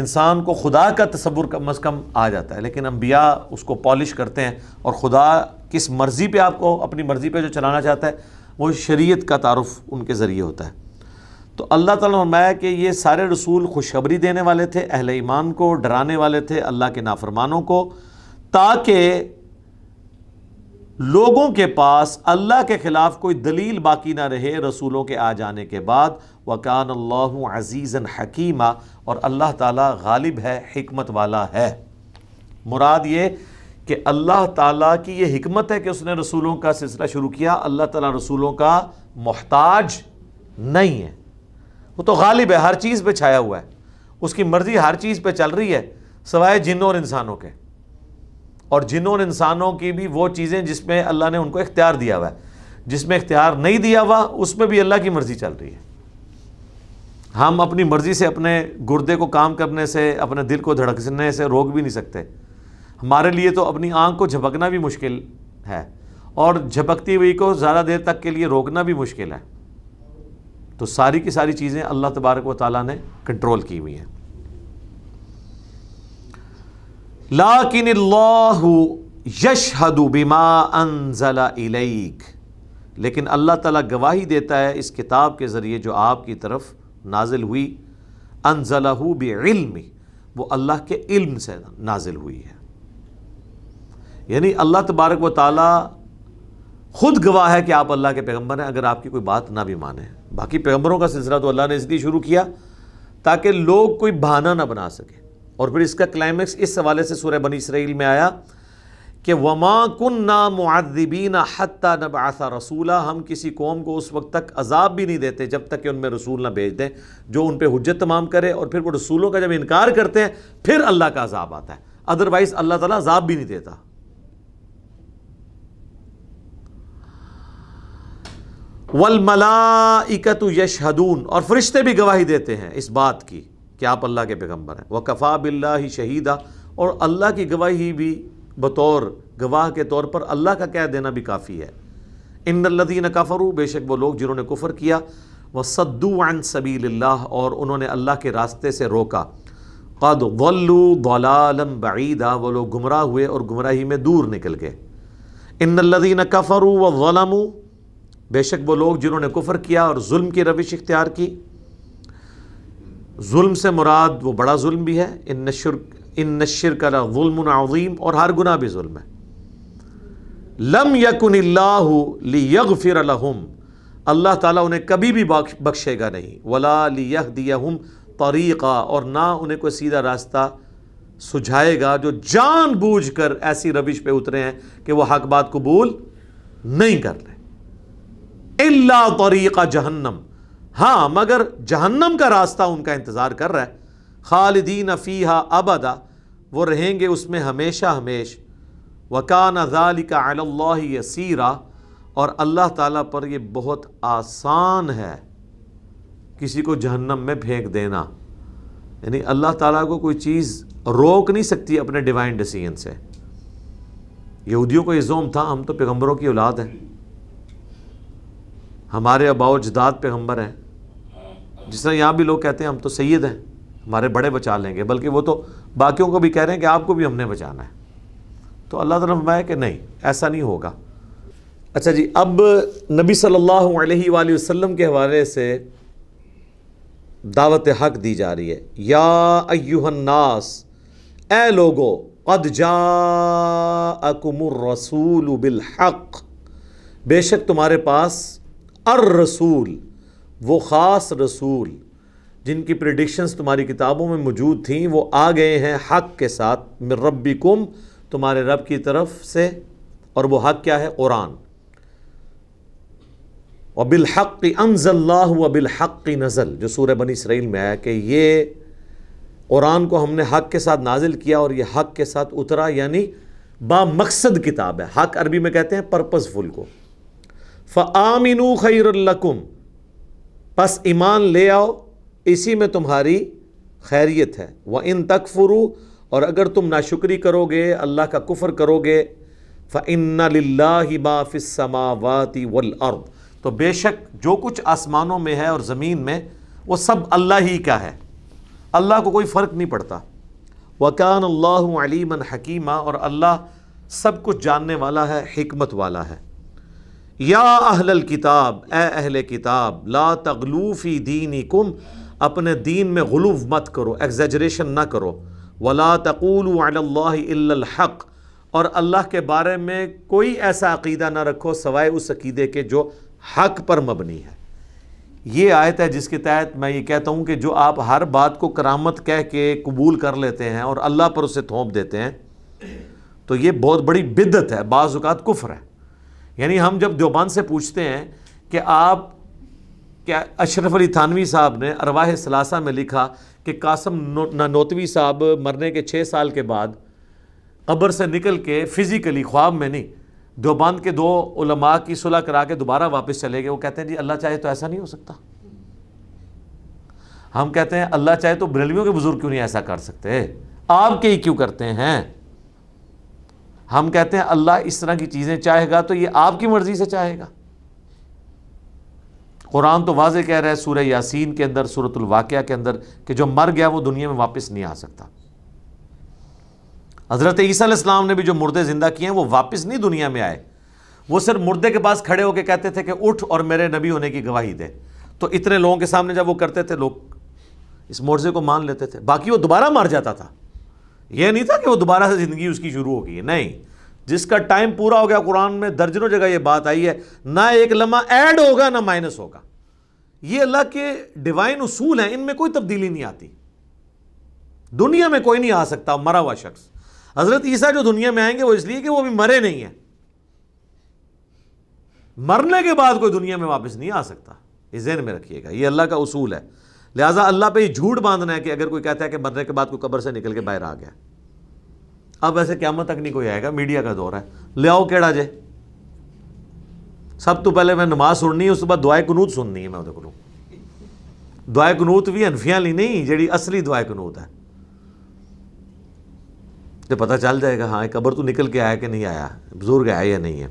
انسان کو خدا کا تصور کم از کم آ جاتا ہے، لیکن انبیاء اس کو پالش کرتے ہیں، اور خدا کس مرضی پہ آپ کو اپنی مرضی پہ جو چلانا چاہتا ہے وہ شریعت کا تعارف ان کے ذریعے ہوتا ہے۔ تو اللہ تعالیٰ نے فرمایا کہ یہ سارے رسول خوشخبری دینے والے تھے، اہل ایمان کو ڈرانے والے تھے اللہ کے نافرمانوں کو، تاکہ لوگوں کے پاس اللہ کے خلاف کوئی دلیل باقی نہ رہے رسولوں کے آ جانے کے بعد۔ وَكَانَ اللَّهُ عَزِيزًا حَكِيمًا، اور اللہ تعالیٰ غالب ہے، حکمت والا ہے۔ مراد یہ کہ اللہ تعالیٰ کی یہ حکمت ہے کہ اس نے رسولوں کا سلسلہ شروع کیا. اللہ تعالیٰ رسولوں کا محتاج نہیں ہے، وہ تو غالب ہے، ہر چیز پہ چھایا ہوا ہے، اس کی مرضی ہر چیز پہ چل رہی ہے سوائے جنوں اور انسانوں کے. اور جنوں اور انسانوں کی بھی وہ چیزیں جس میں اللہ نے ان کو اختیار دیا ہوا ہے، جس میں اختیار نہیں دیا ہوا اس میں بھی اللہ کی مرضی چل رہی ہے. ہم اپنی مرضی سے اپنے گردے کو کام کرنے سے، اپنے دل کو دھڑکنے سے روک بھی نہیں سکتے. ہمارے لیے تو اپنی آنکھ کو جھپکنا بھی مشکل ہے، اور جھپکتی ہوئی کو زیادہ دیر تک کے لیے روکنا بھی مشکل ہے. تو ساری کی ساری چیزیں اللہ تبارک و تعالیٰ نے کنٹرول کی ہوئی ہیں. لیکن اللہ یشہد بما انزل الیک، لیکن اللہ تعالیٰ گواہی دیتا ہے اس کتاب کے ذریعے جو آپ کی طرف نازل ہوئی. انزلہ بعلم، وہ اللہ کے علم سے نازل ہوئی ہے. یعنی اللہ تبارک و تعالیٰ خود گواہ ہے کہ آپ اللہ کے پیغمبر ہیں، اگر آپ کی کوئی بات نہ بھی مانے. باقی پیغمبروں کا سلسلہ تو اللہ نے اس لیے شروع کیا تاکہ لوگ کوئی بہانہ نہ بنا سکے. اور پھر اس کا کلائمیکس اس حوالے سے سورہ بنی اسرائیل میں آیا کہ وَمَا كُنَّا مُعَذِّبِينَ حَتَّى نَبْعَثَ رَسُولًا، ہم کسی قوم کو اس وقت تک عذاب بھی نہیں دیتے جب تک کہ ان میں رسول نہ بھیج دیں جو ان پہ حجت تمام کرے. اور پھر وہ رسولوں کا جب انکار کرتے ہیں پھر اللہ کا عذاب آتا ہے، ادروائز اللہ تعالیٰ عذاب بھی نہیں دیتا. وَالْمَلَائِكَةُ يَشْهَدُونَ، اور فرشتے بھی گواہی دیتے ہیں اس بات کی کہ آپ اللہ کے پیغمبر ہیں. وَكَفَى بِاللَّهِ شَهِيدًا، اور اللہ کی گواہی بھی بطور گواہ کے طور پر اللہ کا کہہ دینا بھی کافی ہے. ان الذین کفروا، بے شک وہ لوگ جنہوں نے کفر کیا، وصدوا عن سبیل اللہ، اور انہوں نے اللہ کے راستے سے روکا. قد ضلوا ضلالا بعیدا، وہ لوگ گمراہ ہوئے اور گمراہی میں دور نکل گئے. ان الذین کفروا وظلموا، بے شک وہ لوگ جنہوں نے کفر کیا اور ظلم کی روش اختیار کی. ظلم سے مراد وہ بڑا ظلم بھی ہے، ان الشرک لظلم عظیم، اور ہر گناہ بھی ظلم ہے. لم یکن اللہ لیغفر لہم، اللہ تعالیٰ انہیں کبھی بھی بخشے گا نہیں. ولا لیہدیہم طریقا، اور نہ انہیں کوئی سیدھا راستہ سجھائے گا جو جان بوجھ کر ایسی روش پہ اترے ہیں کہ وہ حق بات قبول نہیں کر رہے. الا طریق جہنم، ہاں مگر جہنم کا راستہ ان کا انتظار کر رہا ہے. خالدین فیہا ابدا، وہ رہیں گے اس میں ہمیشہ ہمیش. وکان ذلک علی اللہ یسیرا، اور اللہ تعالیٰ پر یہ بہت آسان ہے کسی کو جہنم میں پھینک دینا. یعنی اللہ تعالیٰ کو کوئی چیز روک نہیں سکتی اپنے ڈیوائن ڈیسیژن سے. یہودیوں کو یہ زوم تھا ہم تو پیغمبروں کی اولاد ہیں، ہمارے آباء و اجداد پیغمبر ہیں. جس طرح یہاں بھی لوگ کہتے ہیں ہم تو سید ہیں، ہمارے بڑے بچا لیں گے، بلکہ وہ تو باقیوں کو بھی کہہ رہے ہیں کہ آپ کو بھی ہم نے بچانا ہے. تو اللہ تعالیٰ نے فرمایا کہ نہیں، ایسا نہیں ہوگا. اچھا جی، اب نبی صلی اللہ علیہ وآلہ وسلم کے حوالے سے دعوت حق دی جا رہی ہے. یا ایہا الناس، اے لوگو، قد جاءکم الرسول بالحق، بے شک تمہارے پاس الرسول، وہ خاص رسول جن کی پریڈکشنز تمہاری کتابوں میں موجود تھیں، وہ آ گئے ہیں حق کے ساتھ. من ربکم، تمہارے رب کی طرف سے، اور وہ حق کیا ہے؟ قرآن. وبالحق انزل اللہ وبالحق نزل، جو سورہ بنی اسرائیل میں آیا کہ یہ قرآن کو ہم نے حق کے ساتھ نازل کیا اور یہ حق کے ساتھ اترا، یعنی با مقصد کتاب ہے. حق عربی میں کہتے ہیں پرپز فل کو. فآمنوا خیر لکم، پس ایمان لے آؤ، اسی میں تمہاری خیریت ہے. وَإِن تَكْفُرُوا، اور اگر تم ناشکری کرو گے، اللہ کا کفر کرو گے، فَإِنَّ لِلَّهِ مَا فِي السَّمَاوَاتِ وَالْأَرْضِ، تو بے شک جو کچھ آسمانوں میں ہے اور زمین میں وہ سب اللہ ہی کا ہے، اللہ کو کوئی فرق نہیں پڑتا. وَكَانَ اللَّهُ عَلِيمًا حَكِيمًا، اور اللہ سب کچھ جاننے والا ہے، حکمت والا ہے. یا اہل الکتاب، اے اہل کتاب، لا تغلو فی دینکم، اپنے دین میں غلو مت کرو، ایگزیجریشن نہ کرو. ولا تقولوا علی اللہ الا الحق، اور اللہ کے بارے میں کوئی ایسا عقیدہ نہ رکھو سوائے اس عقیدے کے جو حق پر مبنی ہے. یہ آیت ہے جس کے تحت میں یہ کہتا ہوں کہ جو آپ ہر بات کو کرامت کہہ کے قبول کر لیتے ہیں اور اللہ پر اسے تھوپ دیتے ہیں، تو یہ بہت بڑی بدعت ہے، بعض اوقات کفر ہے۔ یعنی ہم جب دیوبند سے پوچھتے ہیں کہ آپ کیا، اشرف علی تھانوی صاحب نے ارواح ثلاثہ میں لکھا کہ قاسم نانوتوی صاحب مرنے کے 6 سال کے بعد قبر سے نکل کے فزیکلی، خواب میں نہیں، دیوبند کے 2 علماء کی صلح کرا کے دوبارہ واپس چلے گئے۔ وہ کہتے ہیں جی اللہ چاہے تو ایسا نہیں ہو سکتا۔ ہم کہتے ہیں اللہ چاہے تو بریلویوں کے بزرگ کیوں نہیں ایسا کر سکتے، آپ کے ہی کیوں کرتے ہیں؟ ہم کہتے ہیں اللہ اس طرح کی چیزیں چاہے گا تو یہ آپ کی مرضی سے چاہے گا۔ قرآن تو واضح کہہ رہا ہے سورہ یاسین کے اندر، سورۃ الواقعہ کے اندر، کہ جو مر گیا وہ دنیا میں واپس نہیں آ سکتا۔ حضرت عیسیٰ علیہ السلام نے بھی جو مردے زندہ کیے ہیں وہ واپس نہیں دنیا میں آئے، وہ صرف مردے کے پاس کھڑے ہو کے کہتے تھے کہ اٹھ اور میرے نبی ہونے کی گواہی دے۔ تو اتنے لوگوں کے سامنے جب وہ کرتے تھے لوگ اس معجزے کو مان لیتے تھے، باقی وہ دوبارہ مر جاتا تھا۔ یہ نہیں تھا کہ وہ دوبارہ سے زندگی اس کی شروع ہو گئی ہے، نہیں، جس کا ٹائم پورا ہو گیا، قرآن میں درجنوں جگہ یہ بات آئی ہے، نہ ایک لمحہ ایڈ ہوگا نہ مائنس ہوگا۔ یہ اللہ کے ڈیوائن اصول ہیں، ان میں کوئی تبدیلی نہیں آتی۔ دنیا میں کوئی نہیں آ سکتا مرا ہوا شخص۔ حضرت عیسیٰ جو دنیا میں آئیں گے وہ اس لیے کہ وہ ابھی مرے نہیں ہیں، مرنے کے بعد کوئی دنیا میں واپس نہیں آ سکتا، یہ ذہن میں رکھیے گا، یہ اللہ کا اصول ہے۔ لہٰذا اللہ پہ یہ جھوٹ باندھنا ہے کہ اگر کوئی کہتا ہے کہ مرنے کے بعد کوئی قبر سے نکل کے باہر آ گیا، اب ایسے قیامت تک نہیں کوئی آئے گا، میڈیا کا دور ہے، لے آؤ کیڑا جے، سب تو پہلے میں نماز سننی ہے، اس کے بعد دعائے قنوت سننی ہے۔ میں وہ کروں دعائے قنوت بھی انفیاں لی نہیں، جیڑی اصلی دعائے قنوت ہے، تو پتہ چل جائے گا ہاں قبر تو نکل کے آیا کہ نہیں آیا، بزرگ آیا یا نہیں ہے۔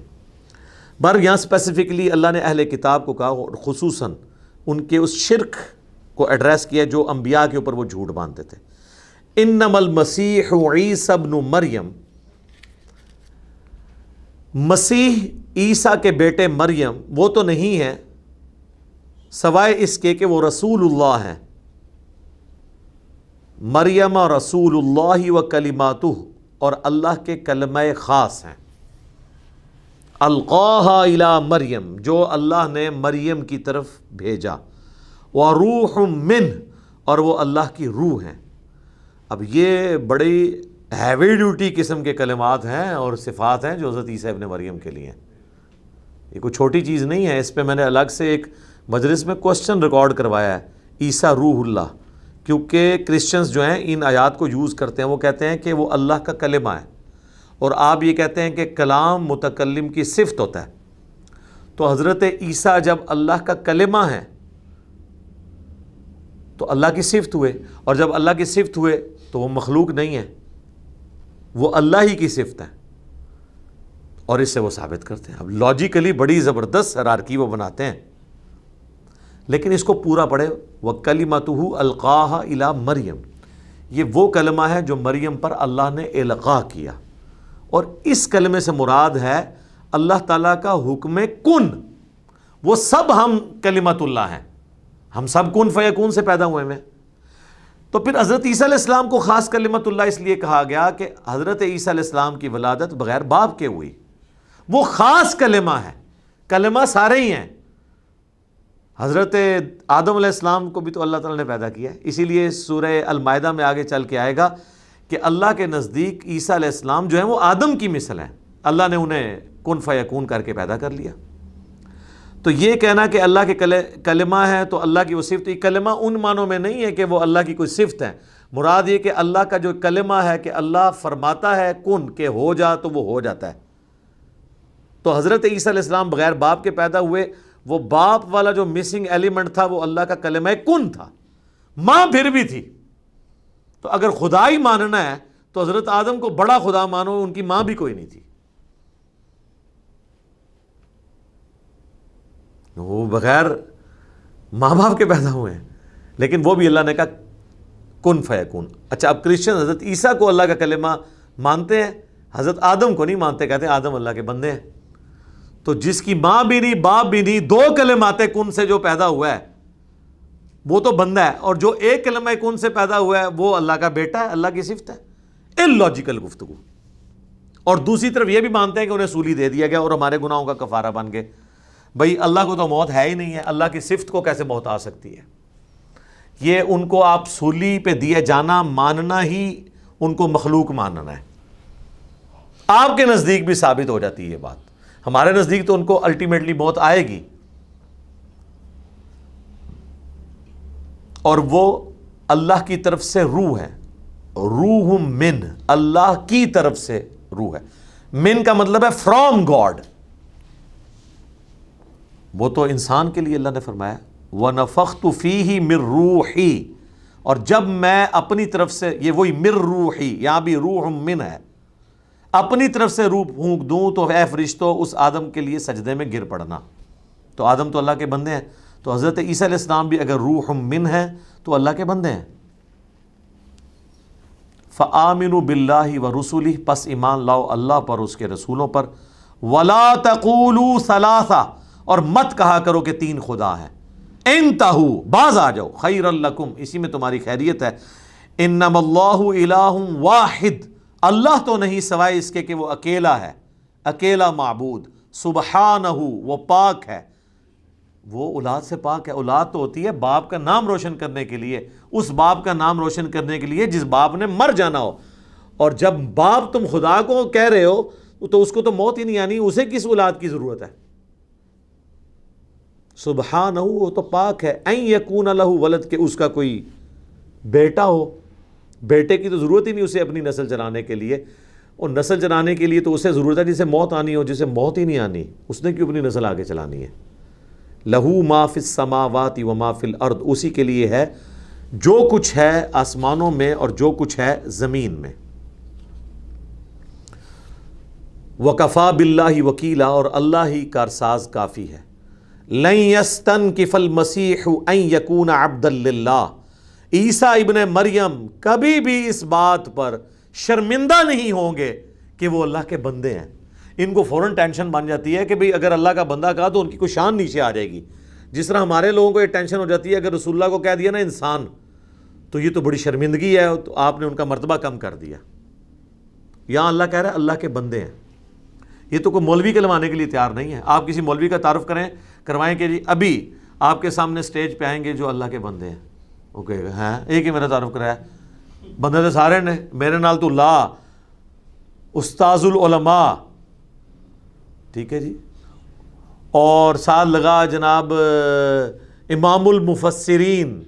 بر یہاں اسپیسیفکلی اللہ نے اہل کتاب کو کہا، اور خصوصاً ان کے اس شرک کو ایڈریس کیا جو انبیاء کے اوپر وہ جھوٹ باندھتے تھے۔ انما المسیح عیسی ابن مریم، مسیح عیسیٰ کے بیٹے مریم وہ تو نہیں ہے سوائے اس کے کہ وہ رسول اللہ ہیں۔ مریم رسول اللہ و کلماتہ، اور اللہ کے کلمہ خاص ہیں۔ القاہا الی مریم، جو اللہ نے مریم کی طرف بھیجا، وروح منہ، اور وہ اللہ کی روح ہیں۔ اب یہ بڑی ہیوی ڈیوٹی قسم کے کلمات ہیں اور صفات ہیں جو حضرت عیسیٰ ابن مریم کے لیے ہیں، یہ کوئی چھوٹی چیز نہیں ہے۔ اس پہ میں نے الگ سے ایک مجلس میں کوسچن ریکارڈ کروایا ہے، عیسیٰ روح اللہ، کیونکہ کرسچنز جو ہیں ان آیات کو یوز کرتے ہیں، وہ کہتے ہیں کہ وہ اللہ کا کلمہ ہے، اور آپ یہ کہتے ہیں کہ کلام متکلم کی صفت ہوتا ہے، تو حضرت عیسیٰ جب اللہ کا کلمہ ہے تو اللہ کی صفت ہوئے، اور جب اللہ کی صفت ہوئے تو وہ مخلوق نہیں ہے، وہ اللہ ہی کی صفت ہے، اور اس سے وہ ثابت کرتے ہیں۔ اب لاجیکلی بڑی زبردست ہیرارکی وہ بناتے ہیں، لیکن اس کو پورا پڑھے، وَكَلِمَتُهُ أَلْقَاهَا إِلَى مریم، یہ وہ کلمہ ہے جو مریم پر اللہ نے القاء کیا، اور اس کلمے سے مراد ہے اللہ تعالیٰ کا حکم کن۔ وہ سب ہم کلمت اللہ ہیں، ہم سب کن فیکون سے پیدا ہوئے ہیں۔ تو پھر حضرت عیسیٰ علیہ السلام کو خاص کلمت اللہ اس لیے کہا گیا کہ حضرت عیسیٰ علیہ السلام کی ولادت بغیر باپ کے ہوئی، وہ خاص کلمہ ہے، کلمہ سارے ہی ہیں۔ حضرت آدم علیہ السلام کو بھی تو اللہ تعالیٰ نے پیدا کیا ہے، اسی لیے سورہ المائدہ میں آگے چل کے آئے گا کہ اللہ کے نزدیک عیسیٰ علیہ السلام جو ہیں وہ آدم کی مثل ہیں، اللہ نے انہیں کن فیکون کر کے پیدا کر لیا۔ تو یہ کہنا کہ اللہ کے کلمہ ہے تو اللہ کی وہ صفت، یہ کلمہ ان معنوں میں نہیں ہے کہ وہ اللہ کی کوئی صفت ہے، مراد یہ کہ اللہ کا جو کلمہ ہے کہ اللہ فرماتا ہے کن کہ ہو جا تو وہ ہو جاتا ہے۔ تو حضرت عیسیٰ علیہ السلام بغیر باپ کے پیدا ہوئے، وہ باپ والا جو مسنگ ایلیمنٹ تھا وہ اللہ کا کلمہ کن تھا، ماں پھر بھی تھی۔ تو اگر خدا ہی ماننا ہے تو حضرت آدم کو بڑا خدا مانو، ان کی ماں بھی کوئی نہیں تھی، وہ بغیر ماں باپ کے پیدا ہوئے ہیں، لیکن وہ بھی اللہ نے کہا کن فیکون۔ اچھا، اب کرسچن حضرت عیسیٰ کو اللہ کا کلمہ مانتے ہیں، حضرت آدم کو نہیں مانتے، کہتے ہیں آدم اللہ کے بندے ہیں۔ تو جس کی ماں بھی نہیں باپ بھی نہیں، دو کلمات کن سے جو پیدا ہوا ہے وہ تو بندہ ہے، اور جو ایک کلمہ کن سے پیدا ہوا ہے وہ اللہ کا بیٹا ہے، اللہ کی صفت ہے۔ اللاجیکل گفتگو۔ اور دوسری طرف یہ بھی مانتے ہیں کہ انہیں سولی دے دیا گیا اور ہمارے گناہوں کا کفارہ بن گئے۔ بھئی اللہ کو تو موت ہے ہی نہیں ہے، اللہ کی صفت کو کیسے موت آ سکتی ہے؟ یہ ان کو آپ سولی پہ دیے جانا ماننا ہی ان کو مخلوق ماننا ہے۔ آپ کے نزدیک بھی ثابت ہو جاتی ہے یہ بات. ہمارے نزدیک تو ان کو الٹیمیٹلی موت آئے گی، اور وہ اللہ کی طرف سے روح ہے، روح من، اللہ کی طرف سے روح ہے. من کا مطلب ہے فرام گاڈ. وہ تو انسان کے لیے اللہ نے فرمایا وَنَفَخْتُ فِيهِ مِن رُوحِي، اور جب میں اپنی طرف سے، یہ وہی مِن روحی، یہاں بھی روح من ہے، اپنی طرف سے روح پھونک دوں تو اے فرشتوں اس آدم کے لیے سجدے میں گر پڑنا. تو آدم تو اللہ کے بندے ہیں، تو حضرت عیسیٰ علیہ السلام بھی اگر روح من ہے تو اللہ کے بندے ہیں. فآمنوا باللہ ورسلہ، پس ایمان لاؤ اللہ پر، اس کے رسولوں پر. ولا تقولوا ثلاثہ، اور مت کہا کرو کہ 3 خدا ہیں. انتہوا، باز آ جاؤ، خیر لکم، اسی میں تمہاری خیریت ہے. انما اللہ الہ واحد، اللہ تو نہیں سوائے اس کے کہ وہ اکیلا ہے، اکیلا معبود. سبحانہ، وہ پاک ہے، وہ اولاد سے پاک ہے. اولاد تو ہوتی ہے باپ کا نام روشن کرنے کے لیے، اس باپ کا نام روشن کرنے کے لیے جس باپ نے مر جانا ہو. اور جب باپ تم خدا کو کہہ رہے ہو تو اس کو تو موت ہی نہیں آنی، اسے کس اولاد کی ضرورت ہے؟ سبحانہ، وہ تو پاک ہے. ان یکون لہ ولد، کہ اس کا کوئی بیٹا ہو. بیٹے کی تو ضرورت ہی نہیں اسے اپنی نسل چلانے کے لیے، اور نسل چلانے کے لیے تو اسے ضرورت ہے جسے موت آنی ہو، جسے موت ہی نہیں آنی اس نے کیوں اپنی نسل آگے چلانی ہے؟ لہو ما فی السماوات و ما فی الارض، اسی کے لیے ہے جو کچھ ہے آسمانوں میں اور جو کچھ ہے زمین میں. وکفا باللہ وکیلا، اور اللہ ہی کارساز کافی ہے. لن یستنکف المسیح ان یکون عبدا للہ، عیسیٰ ابن مریم کبھی بھی اس بات پر شرمندہ نہیں ہوں گے کہ وہ اللہ کے بندے ہیں. ان کو فوراً ٹینشن بن جاتی ہے کہ بھئی اگر اللہ کا بندہ کہا تو ان کی کوئی شان نیچے آ جائے گی. جس طرح ہمارے لوگوں کو یہ ٹینشن ہو جاتی ہے اگر رسول اللہ کو کہہ دیا نا انسان، تو یہ تو بڑی شرمندگی ہے، تو آپ نے ان کا مرتبہ کم کر دیا. یہاں اللہ کہہ رہا ہے اللہ کے بندے ہیں. یہ تو کوئی مولوی کہلوانے کے لیے تیار نہیں ہے. آپ کسی مولوی کا تعارف کروائیں کہ جی ابھی آپ کے سامنے سٹیج پہ آئیں گے جو اللہ کے بندے ہیں، وہ کہے گا ہاں ایک ہی میرا تعارف کرایا، بندے تو سارے نے، میرے نال تو لا استاذ العلماء، ٹھیک ہے جی، اور ساتھ لگا جناب امام المفسرین،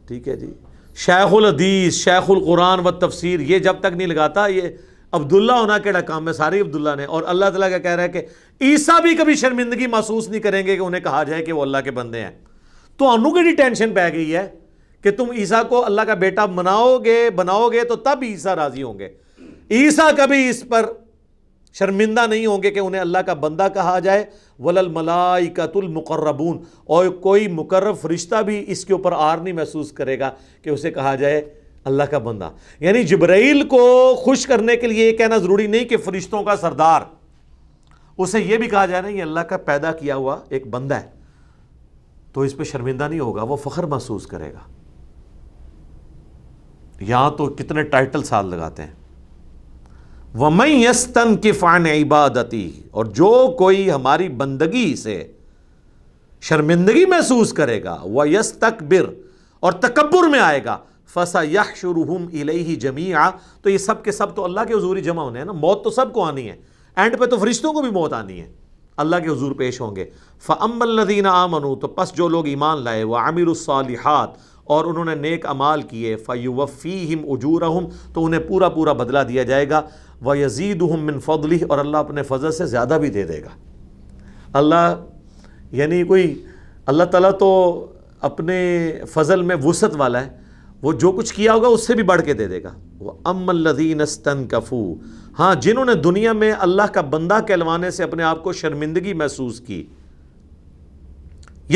ٹھیک ہے جی، شیخ الحدیث، شیخ القرآن و تفسیر. یہ جب تک نہیں لگاتا یہ عبداللہ ہونا کیڑا کام ہے، سارے عبداللہ نے. اور اللہ تعالیٰ کیا کہہ رہا ہے کہ عیسیٰ بھی کبھی شرمندگی محسوس نہیں کریں گے کہ انہیں کہا جائے کہ وہ اللہ کے بندے ہیں. تو انہوں کی ٹینشن پہ گئی ہے کہ تم عیسیٰ کو اللہ کا بیٹا بناؤ گے تو تب عیسیٰ راضی ہوں گے. عیسیٰ کبھی اس پر شرمندہ نہیں ہوں گے کہ انہیں اللہ کا بندہ کہا جائے. وَلَلْمَلَائِكَةُ الْمُقَرَّبُونَ، اور کوئی مقرب فرشتہ بھی اس کے اوپر آر نہیں محسوس کرے گا کہ اسے کہا جائے اللہ کا بندہ. یعنی جبرائیل کو خوش کرنے کے لیے یہ کہنا ضروری نہیں کہ فرشتوں کا سردار، اسے یہ بھی کہا جائے نا یہ اللہ کا پیدا کیا ہوا ایک بندہ ہے، تو اس پہ شرمندہ نہیں ہوگا، وہ فخر محسوس کرے گا. یہاں تو کتنے ٹائٹل ساتھ لگاتے ہیں. وَمَن يَسْتَنْكِفْ عَنْ عِبَادَتِهِ، اور جو کوئی ہماری بندگی سے شرمندگی محسوس کرے گا، وَيَسْتَكْبِرْ، اور تکبر میں آئے گا، فَسَيَحْشُرُهُمْ إِلَيْهِ جَمِيعًا، تو یہ سب کے سب تو اللہ کے حضور ہی جمع ہونے ہیں نا. موت تو سب کو آنی ہے، اینڈ پہ تو فرشتوں کو بھی موت آنی ہے، اللہ کے حضور پیش ہوں گے. فَأَمَّا الَّذِينَ آمَنُوا، تو پس جو لوگ ایمان لائے، وَعَمِلُوا الصَّالِحَاتِ، اور انہوں نے نیک اعمال کیے، فَيُوَفِّيهِمْ أُجُورَهُمْ، تو انہیں پورا پورا بدلہ دیا جائے گا. وَيَزِيدُهُمْ مِنْ فَضْلِهِ، اور اللہ اپنے فضل سے زیادہ بھی دے دے گا. اللہ یعنی کوئی اللہ تعالیٰ تو اپنے فضل میں وسعت والا ہے، وہ جو کچھ کیا ہوگا اس سے بھی بڑھ کے دے دے گا. وَأَمَّا الَّذِينَ اسْتَنْكَفُوا، ہاں جنہوں نے دنیا میں اللہ کا بندہ کہلوانے سے اپنے آپ کو شرمندگی محسوس کی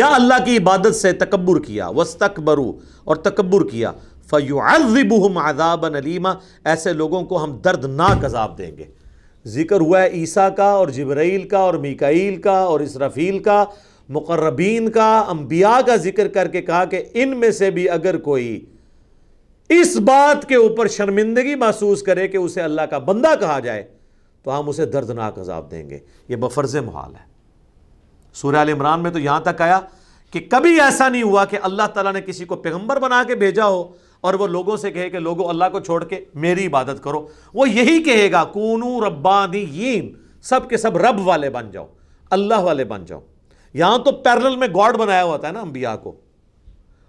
یا اللہ کی عبادت سے تکبر کیا، وَاسْتَكْبَرُوا، اور تکبر کیا، فَيُعَذِّبُهُمْ عَذَابًا أَلِيمًا، ایسے لوگوں کو ہم دردناک عذاب دیں گے. ذکر ہوا ہے عیسیٰ کا اور جبرائیل کا اور میکائیل کا اور اسرافیل کا، مقربین کا، انبیاء کا ذکر کر کے کہا کہ ان میں سے بھی اگر کوئی اس بات کے اوپر شرمندگی محسوس کرے کہ اسے اللہ کا بندہ کہا جائے تو ہم اسے دردناک عذاب دیں گے. یہ بفرض محال ہے. سورہ آل عمران میں تو یہاں تک آیا کہ کبھی ایسا نہیں ہوا کہ اللہ تعالیٰ نے کسی کو پیغمبر بنا کے بھیجا ہو اور وہ لوگوں سے کہے کہ لوگوں اللہ کو چھوڑ کے میری عبادت کرو، وہ یہی کہے گا کونو ربانیین، سب کے سب رب والے بن جاؤ، اللہ والے بن جاؤ۔ یہاں تو پیرلل میں گاڈ بنایا ہوتا ہے نا انبیاء کو،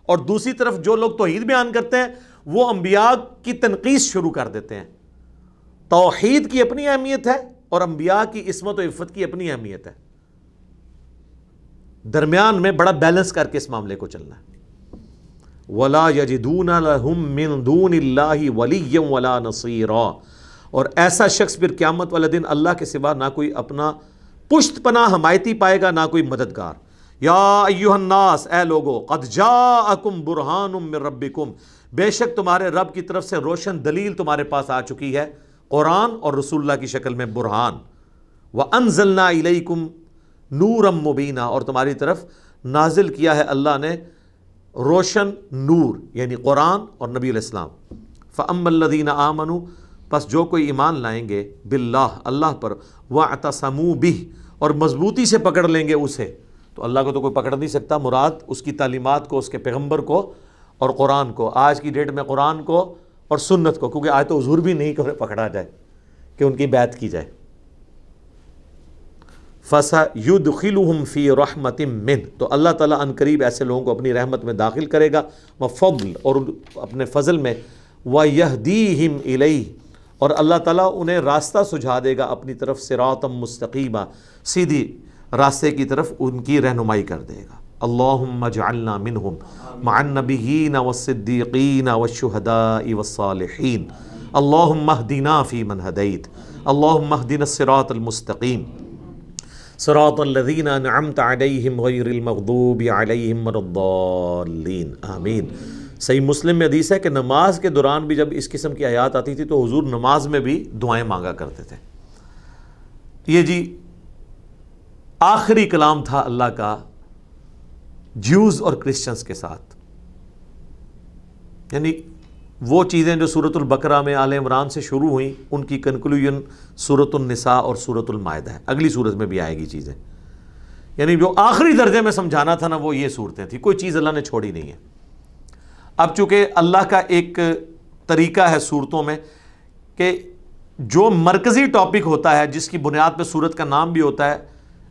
اور دوسری طرف جو لوگ توحید بیان کرتے ہیں وہ انبیاء کی تنقید شروع کر دیتے ہیں۔ توحید کی اپنی اہمیت ہے اور انبیاء کی عصمت و عفت کی اپنی اہمیت ہے، درمیان میں بڑا بیلنس کر کے اس معاملے کو چلنا ہے۔ وَلَا يَجِدُونَ لَهُم مِّن دُونِ اللَّهِ وَلِيًّا وَلَا نَصِيرًا، اور ایسا شخص پھر قیامت والے دن اللہ کے سوا نہ کوئی اپنا پشت پناہ حمایتی پائے گا، نہ کوئی مددگار۔ یا ایھا الناس، اے لوگو، قد جاءکم برہان من ربکم، بے شک تمہارے رب کی طرف سے روشن دلیل تمہارے پاس آ چکی ہے، قرآن اور رسول اللہ کی شکل میں برہان۔ وَأَنزَلْنَا إِلَيْكُمْ نُورًا مُبِينًا، اور تمہاری طرف نازل کیا ہے اللہ نے روشن نور، یعنی قرآن اور نبی علیہ السلام۔ فَأَمَّا الَّذِينَ آمَنُوا، پس جو کوئی ایمان لائیں گے باللہ، اللہ پر، وَاعْتَصَمُوا بِهِ، اور مضبوطی سے پکڑ لیں گے اسے، تو اللہ کو تو کوئی پکڑ نہیں سکتا، مراد اس کی تعلیمات کو، اس کے پیغمبر کو اور قرآن کو، آج کی ڈیٹ میں قرآن کو اور سنت کو، کیونکہ آج تو حضور بھی نہیں کہ پکڑا جائے کہ ان کی بیعت کی جائے۔ فَسَيُدْخِلُهُمْ فِي رَحْمَةٍ مِّنْهُ، تو اللہ تعالیٰ ان قریب ایسے لوگوں کو اپنی رحمت میں داخل کرے گا، وَفَضْلٍ، اور اپنے فضل میں، وَيَهْدِيهِمْ إِلَيْهِ، اور اللہ تعالیٰ انہیں راستہ سجھا دے گا اپنی طرف، صراطًا مستقیما، سیدھی راستے کی طرف ان کی رہنمائی کر دے گا۔ اللہم اجعلنا منہم مع النبیین والصدیقین والشہداء والصالحین، اللہم اہدنا فیمن ہدیت، اللہم اہدنا الصراط المستقیم، صراط الذین انعمت علیہم غیر المغضوب علیہم ولا الضالین، آمین۔ صحیح مسلم میں حدیث ہے کہ نماز کے دوران بھی جب اس قسم کی آیات آتی تھی تو حضور نماز میں بھی دعائیں مانگا کرتے تھے۔ یہ جی آخری کلام تھا اللہ کا جیوز اور کرسچنز کے ساتھ، یعنی وہ چیزیں جو سورۃ البقرہ میں آل عمران سے شروع ہوئیں ان کی کنکلوژن سورۃ النساء اور سورۃ المائدہ ہے، اگلی سورت میں بھی آئے گی چیزیں، یعنی جو آخری درجے میں سمجھانا تھا نا وہ یہ صورتیں تھیں، کوئی چیز اللہ نے چھوڑی نہیں ہے۔ اب چونکہ اللہ کا ایک طریقہ ہے صورتوں میں کہ جو مرکزی ٹاپک ہوتا ہے جس کی بنیاد پہ صورت کا نام بھی ہوتا ہے،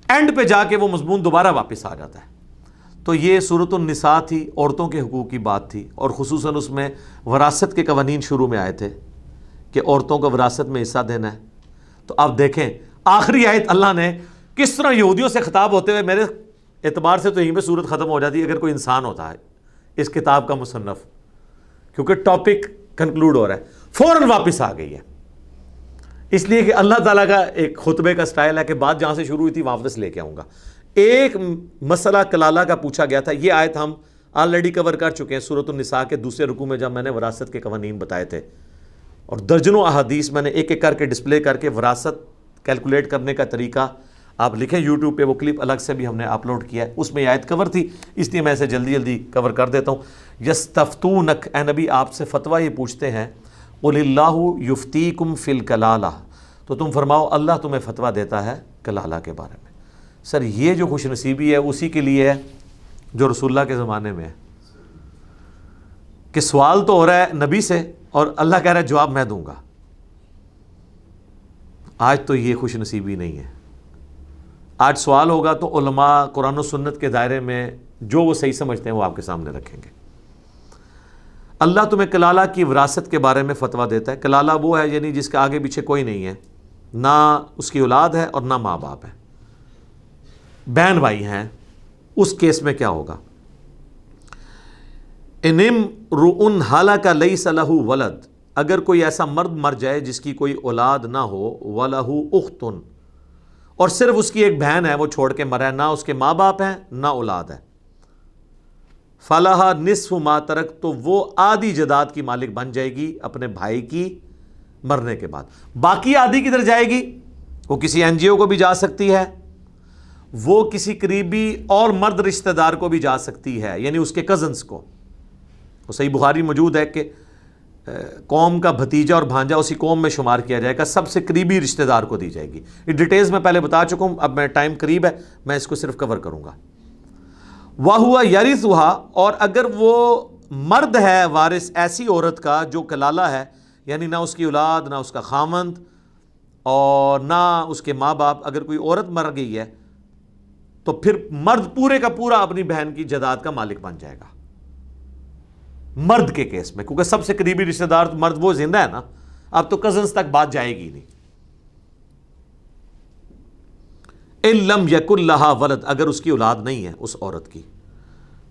اینڈ پہ جا کے وہ مضمون دوبارہ واپس آ جاتا ہے۔ تو یہ سورۃ النساء تھی، عورتوں کے حقوق کی بات تھی، اور خصوصاً اس میں وراثت کے قوانین شروع میں آئے تھے کہ عورتوں کو وراثت میں حصہ دینا ہے۔ تو آپ دیکھیں آخری آیت اللہ نے کس طرح یہودیوں سے خطاب ہوتے ہوئے، میرے اعتبار سے تو یہیں پہ صورت ختم ہو جاتی ہے اگر کوئی انسان ہوتا ہے اس کتاب کا مصنف، کیونکہ ٹاپک کنکلوڈ ہو رہا ہے، فوراً واپس آ گئی ہے، اس لیے کہ اللہ تعالیٰ کا ایک خطبے کا سٹائل ہے کہ بات جہاں سے شروع ہوئی تھی واپس لے کے آؤں گا۔ ایک مسئلہ کلالہ کا پوچھا گیا تھا، یہ آیت ہم آلریڈی کور کر چکے ہیں سورۃ النساء کے دوسرے رکوع میں جب میں نے وراثت کے قوانین بتائے تھے، اور درجنوں احادیث میں نے ایک ایک کر کے ڈسپلے کر کے وراثت کیلکولیٹ کرنے کا طریقہ آپ لکھیں یوٹیوب پہ، وہ کلپ الگ سے بھی ہم نے اپلوڈ کیا ہے، اس میں یہ آیت کور تھی، اس لیے میں اسے جلدی جلدی کور کر دیتا ہوں۔ یستفتونک، اے نبی آپ سے فتویٰ یہ پوچھتے ہیں، قل اللہ یفتیکم فی الکلالہ، تو تم فرماؤ اللہ تمہیں فتویٰ دیتا ہے کلالہ کے بارے میں۔ سر یہ جو خوش نصیبی ہے اسی کے لیے ہے جو رسول اللہ کے زمانے میں ہے، کہ سوال تو ہو رہا ہے نبی سے اور اللہ کہہ رہا ہے جواب میں دوں گا۔ آج تو یہ خوش نصیبی نہیں ہے، آج سوال ہوگا تو علماء قرآن و سنت کے دائرے میں جو وہ صحیح سمجھتے ہیں وہ آپ کے سامنے رکھیں گے۔ اللہ تمہیں کلالہ کی وراثت کے بارے میں فتویٰ دیتا ہے۔ کلالہ وہ ہے یعنی جس کے آگے پیچھے کوئی نہیں ہے، نہ اس کی اولاد ہے اور نہ ماں باپ ہے، بہن بھائی ہیں، اس کیس میں کیا ہوگا؟ ان امرؤ ہلک لیس لہ ولد، اگر کوئی ایسا مرد مر جائے جس کی کوئی اولاد نہ ہو، ولہ اخت، اور صرف اس کی ایک بہن ہے وہ چھوڑ کے مرا ہے، نہ اس کے ماں باپ ہیں نہ اولاد ہے، فلہا نصف ما ترک، تو وہ آدھی جائیداد کی مالک بن جائے گی اپنے بھائی کی مرنے کے بعد۔ باقی آدھی کدھر جائے گی؟ وہ کسی این جی او کو بھی جا سکتی ہے، وہ کسی قریبی اور مرد رشتہ دار کو بھی جا سکتی ہے، یعنی اس کے کزنز کو۔ وہ صحیح بخاری موجود ہے کہ قوم کا بھتیجا اور بھانجا اسی قوم میں شمار کیا جائے گا، سب سے قریبی رشتہ دار کو دی جائے گی۔ یہ ڈیٹیلز میں پہلے بتا چکا ہوں، اب میں ٹائم قریب ہے میں اس کو صرف کور کروں گا۔ وَهُوَ يَرِثُهَا، اور اگر وہ مرد ہے وارث ایسی عورت کا جو کلالہ ہے، یعنی نہ اس کی اولاد، نہ اس کا خامند اور نہ اس کے ماں باپ، اگر کوئی عورت مر گئی ہے تو پھر مرد پورے کا پورا اپنی بہن کی جائیداد کا مالک بن جائے گا مرد کے کیس میں، کیونکہ سب سے قریبی رشتہ دار مرد وہ زندہ ہے نا، اب تو کزنز تک بات جائے گی نہیں۔ ان لم یکن لہا ولد، اگر اس کی اولاد نہیں ہے اس عورت کی،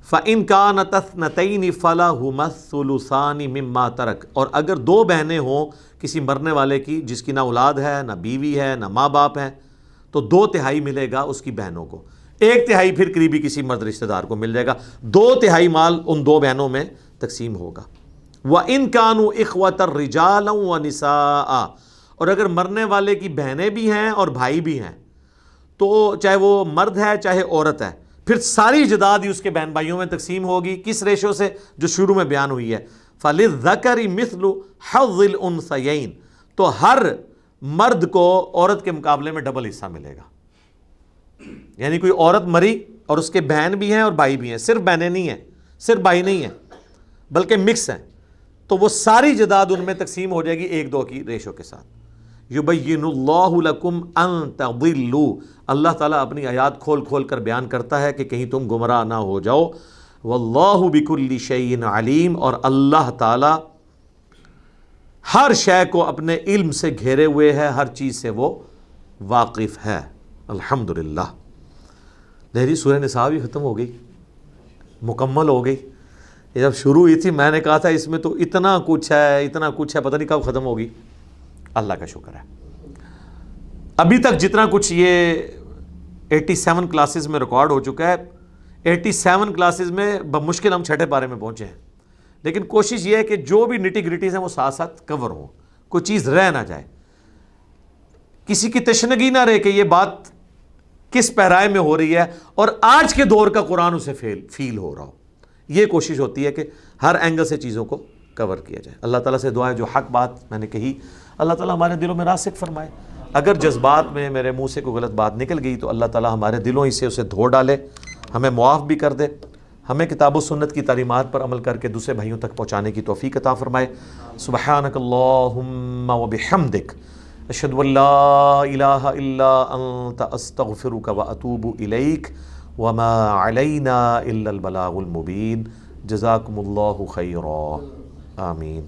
فَإِن كَانَتْ اثْنَتَيْنِ فَلَهُمَا الثُّلُثَانِ مِمَّا تَرَكَ، اور اگر دو بہنیں ہوں کسی مرنے والے کی جس کی نہ اولاد ہے، نہ بیوی ہے، نہ ماں باپ ہیں، تو 2/3 ملے گا اس کی بہنوں کو، 1/3 پھر قریبی کسی مرد رشتہ دار کو مل جائے گا، 2/3 مال ان دو بہنوں میں تقسیم ہوگا۔ وَإِن كَانُوا إِخْوَةً رِجَالًا وَنِسَاءً، اور اگر مرنے والے کی بہنیں بھی ہیں اور بھائی بھی ہیں، تو چاہے وہ مرد ہے چاہے عورت ہے، پھر ساری جائیداد ہی اس کے بہن بھائیوں میں تقسیم ہوگی، کس ریشو سے جو شروع میں بیان ہوئی ہے، فَلِلذَّكَرِ مِثْلُ حَظِّ الْأُنثَيَيْنِ، تو ہر مرد کو عورت کے مقابلے میں ڈبل حصہ ملے گا۔ یعنی کوئی عورت مری اور اس کے بہن بھی ہیں اور بھائی بھی ہیں، صرف بہنیں نہیں ہیں، صرف بھائی نہیں ہیں، بلکہ مکس ہیں، تو وہ ساری جائیداد ان میں تقسیم ہو جائے گی 1-2 کی ریشو کے ساتھ۔ یبین اللہ لکم ان تضلوا، اللہ تعالیٰ اپنی آیات کھول کھول کر بیان کرتا ہے کہ کہیں تم گمراہ نہ ہو جاؤ۔ واللہ بکل شیء علیم، اور اللہ تعالیٰ ہر شے کو اپنے علم سے گھیرے ہوئے ہے، ہر چیز سے وہ واقف ہے۔ الحمدللہ۔ لہری سورہ نساء بھی ختم ہو گئی، مکمل ہو گئی۔ یہ جب شروع ہوئی تھی میں نے کہا تھا اس میں تو اتنا کچھ ہے، اتنا کچھ ہے، پتہ نہیں کب ختم ہوگی۔ اللہ کا شکر ہے ابھی تک جتنا کچھ یہ 87 کلاسز میں ریکارڈ ہو چکا ہے، 87 کلاسز میں بمشکل ہم 6 پارے میں پہنچے ہیں، لیکن کوشش یہ ہے کہ جو بھی نٹی گریٹیز ہیں وہ ساتھ ساتھ کور ہوں، کوئی چیز رہ نہ جائے، کسی کی تشنگی نہ رہے کہ یہ بات کس پیرائے میں ہو رہی ہے اور آج کے دور کا قرآن اسے فیل ہو رہا ہو۔ یہ کوشش ہوتی ہے کہ ہر اینگل سے چیزوں کو کور کیا جائے۔ اللہ تعالیٰ سے دعا ہے جو حق بات میں نے کہی اللہ تعالیٰ ہمارے دلوں میں راسخ فرمائے، اگر جذبات میں میرے منہ سے کوئی غلط بات نکل گئی تو اللہ تعالیٰ ہمارے دلوں ہی سے اسے دھو ڈالے، ہمیں معاف بھی کر دے، ہمیں کتاب و سنت کی تعلیمات پر عمل کر کے دوسرے بھائیوں تک پہنچانے کی توفیق عطا فرمائے۔ سبحانک اللہم وبحمدک، اشہد ان لا الہ الا انت، استغفرک واتوب الیک، وما علینا الا البلاغ المبین۔ جزاکم اللہ خیرا، آمین۔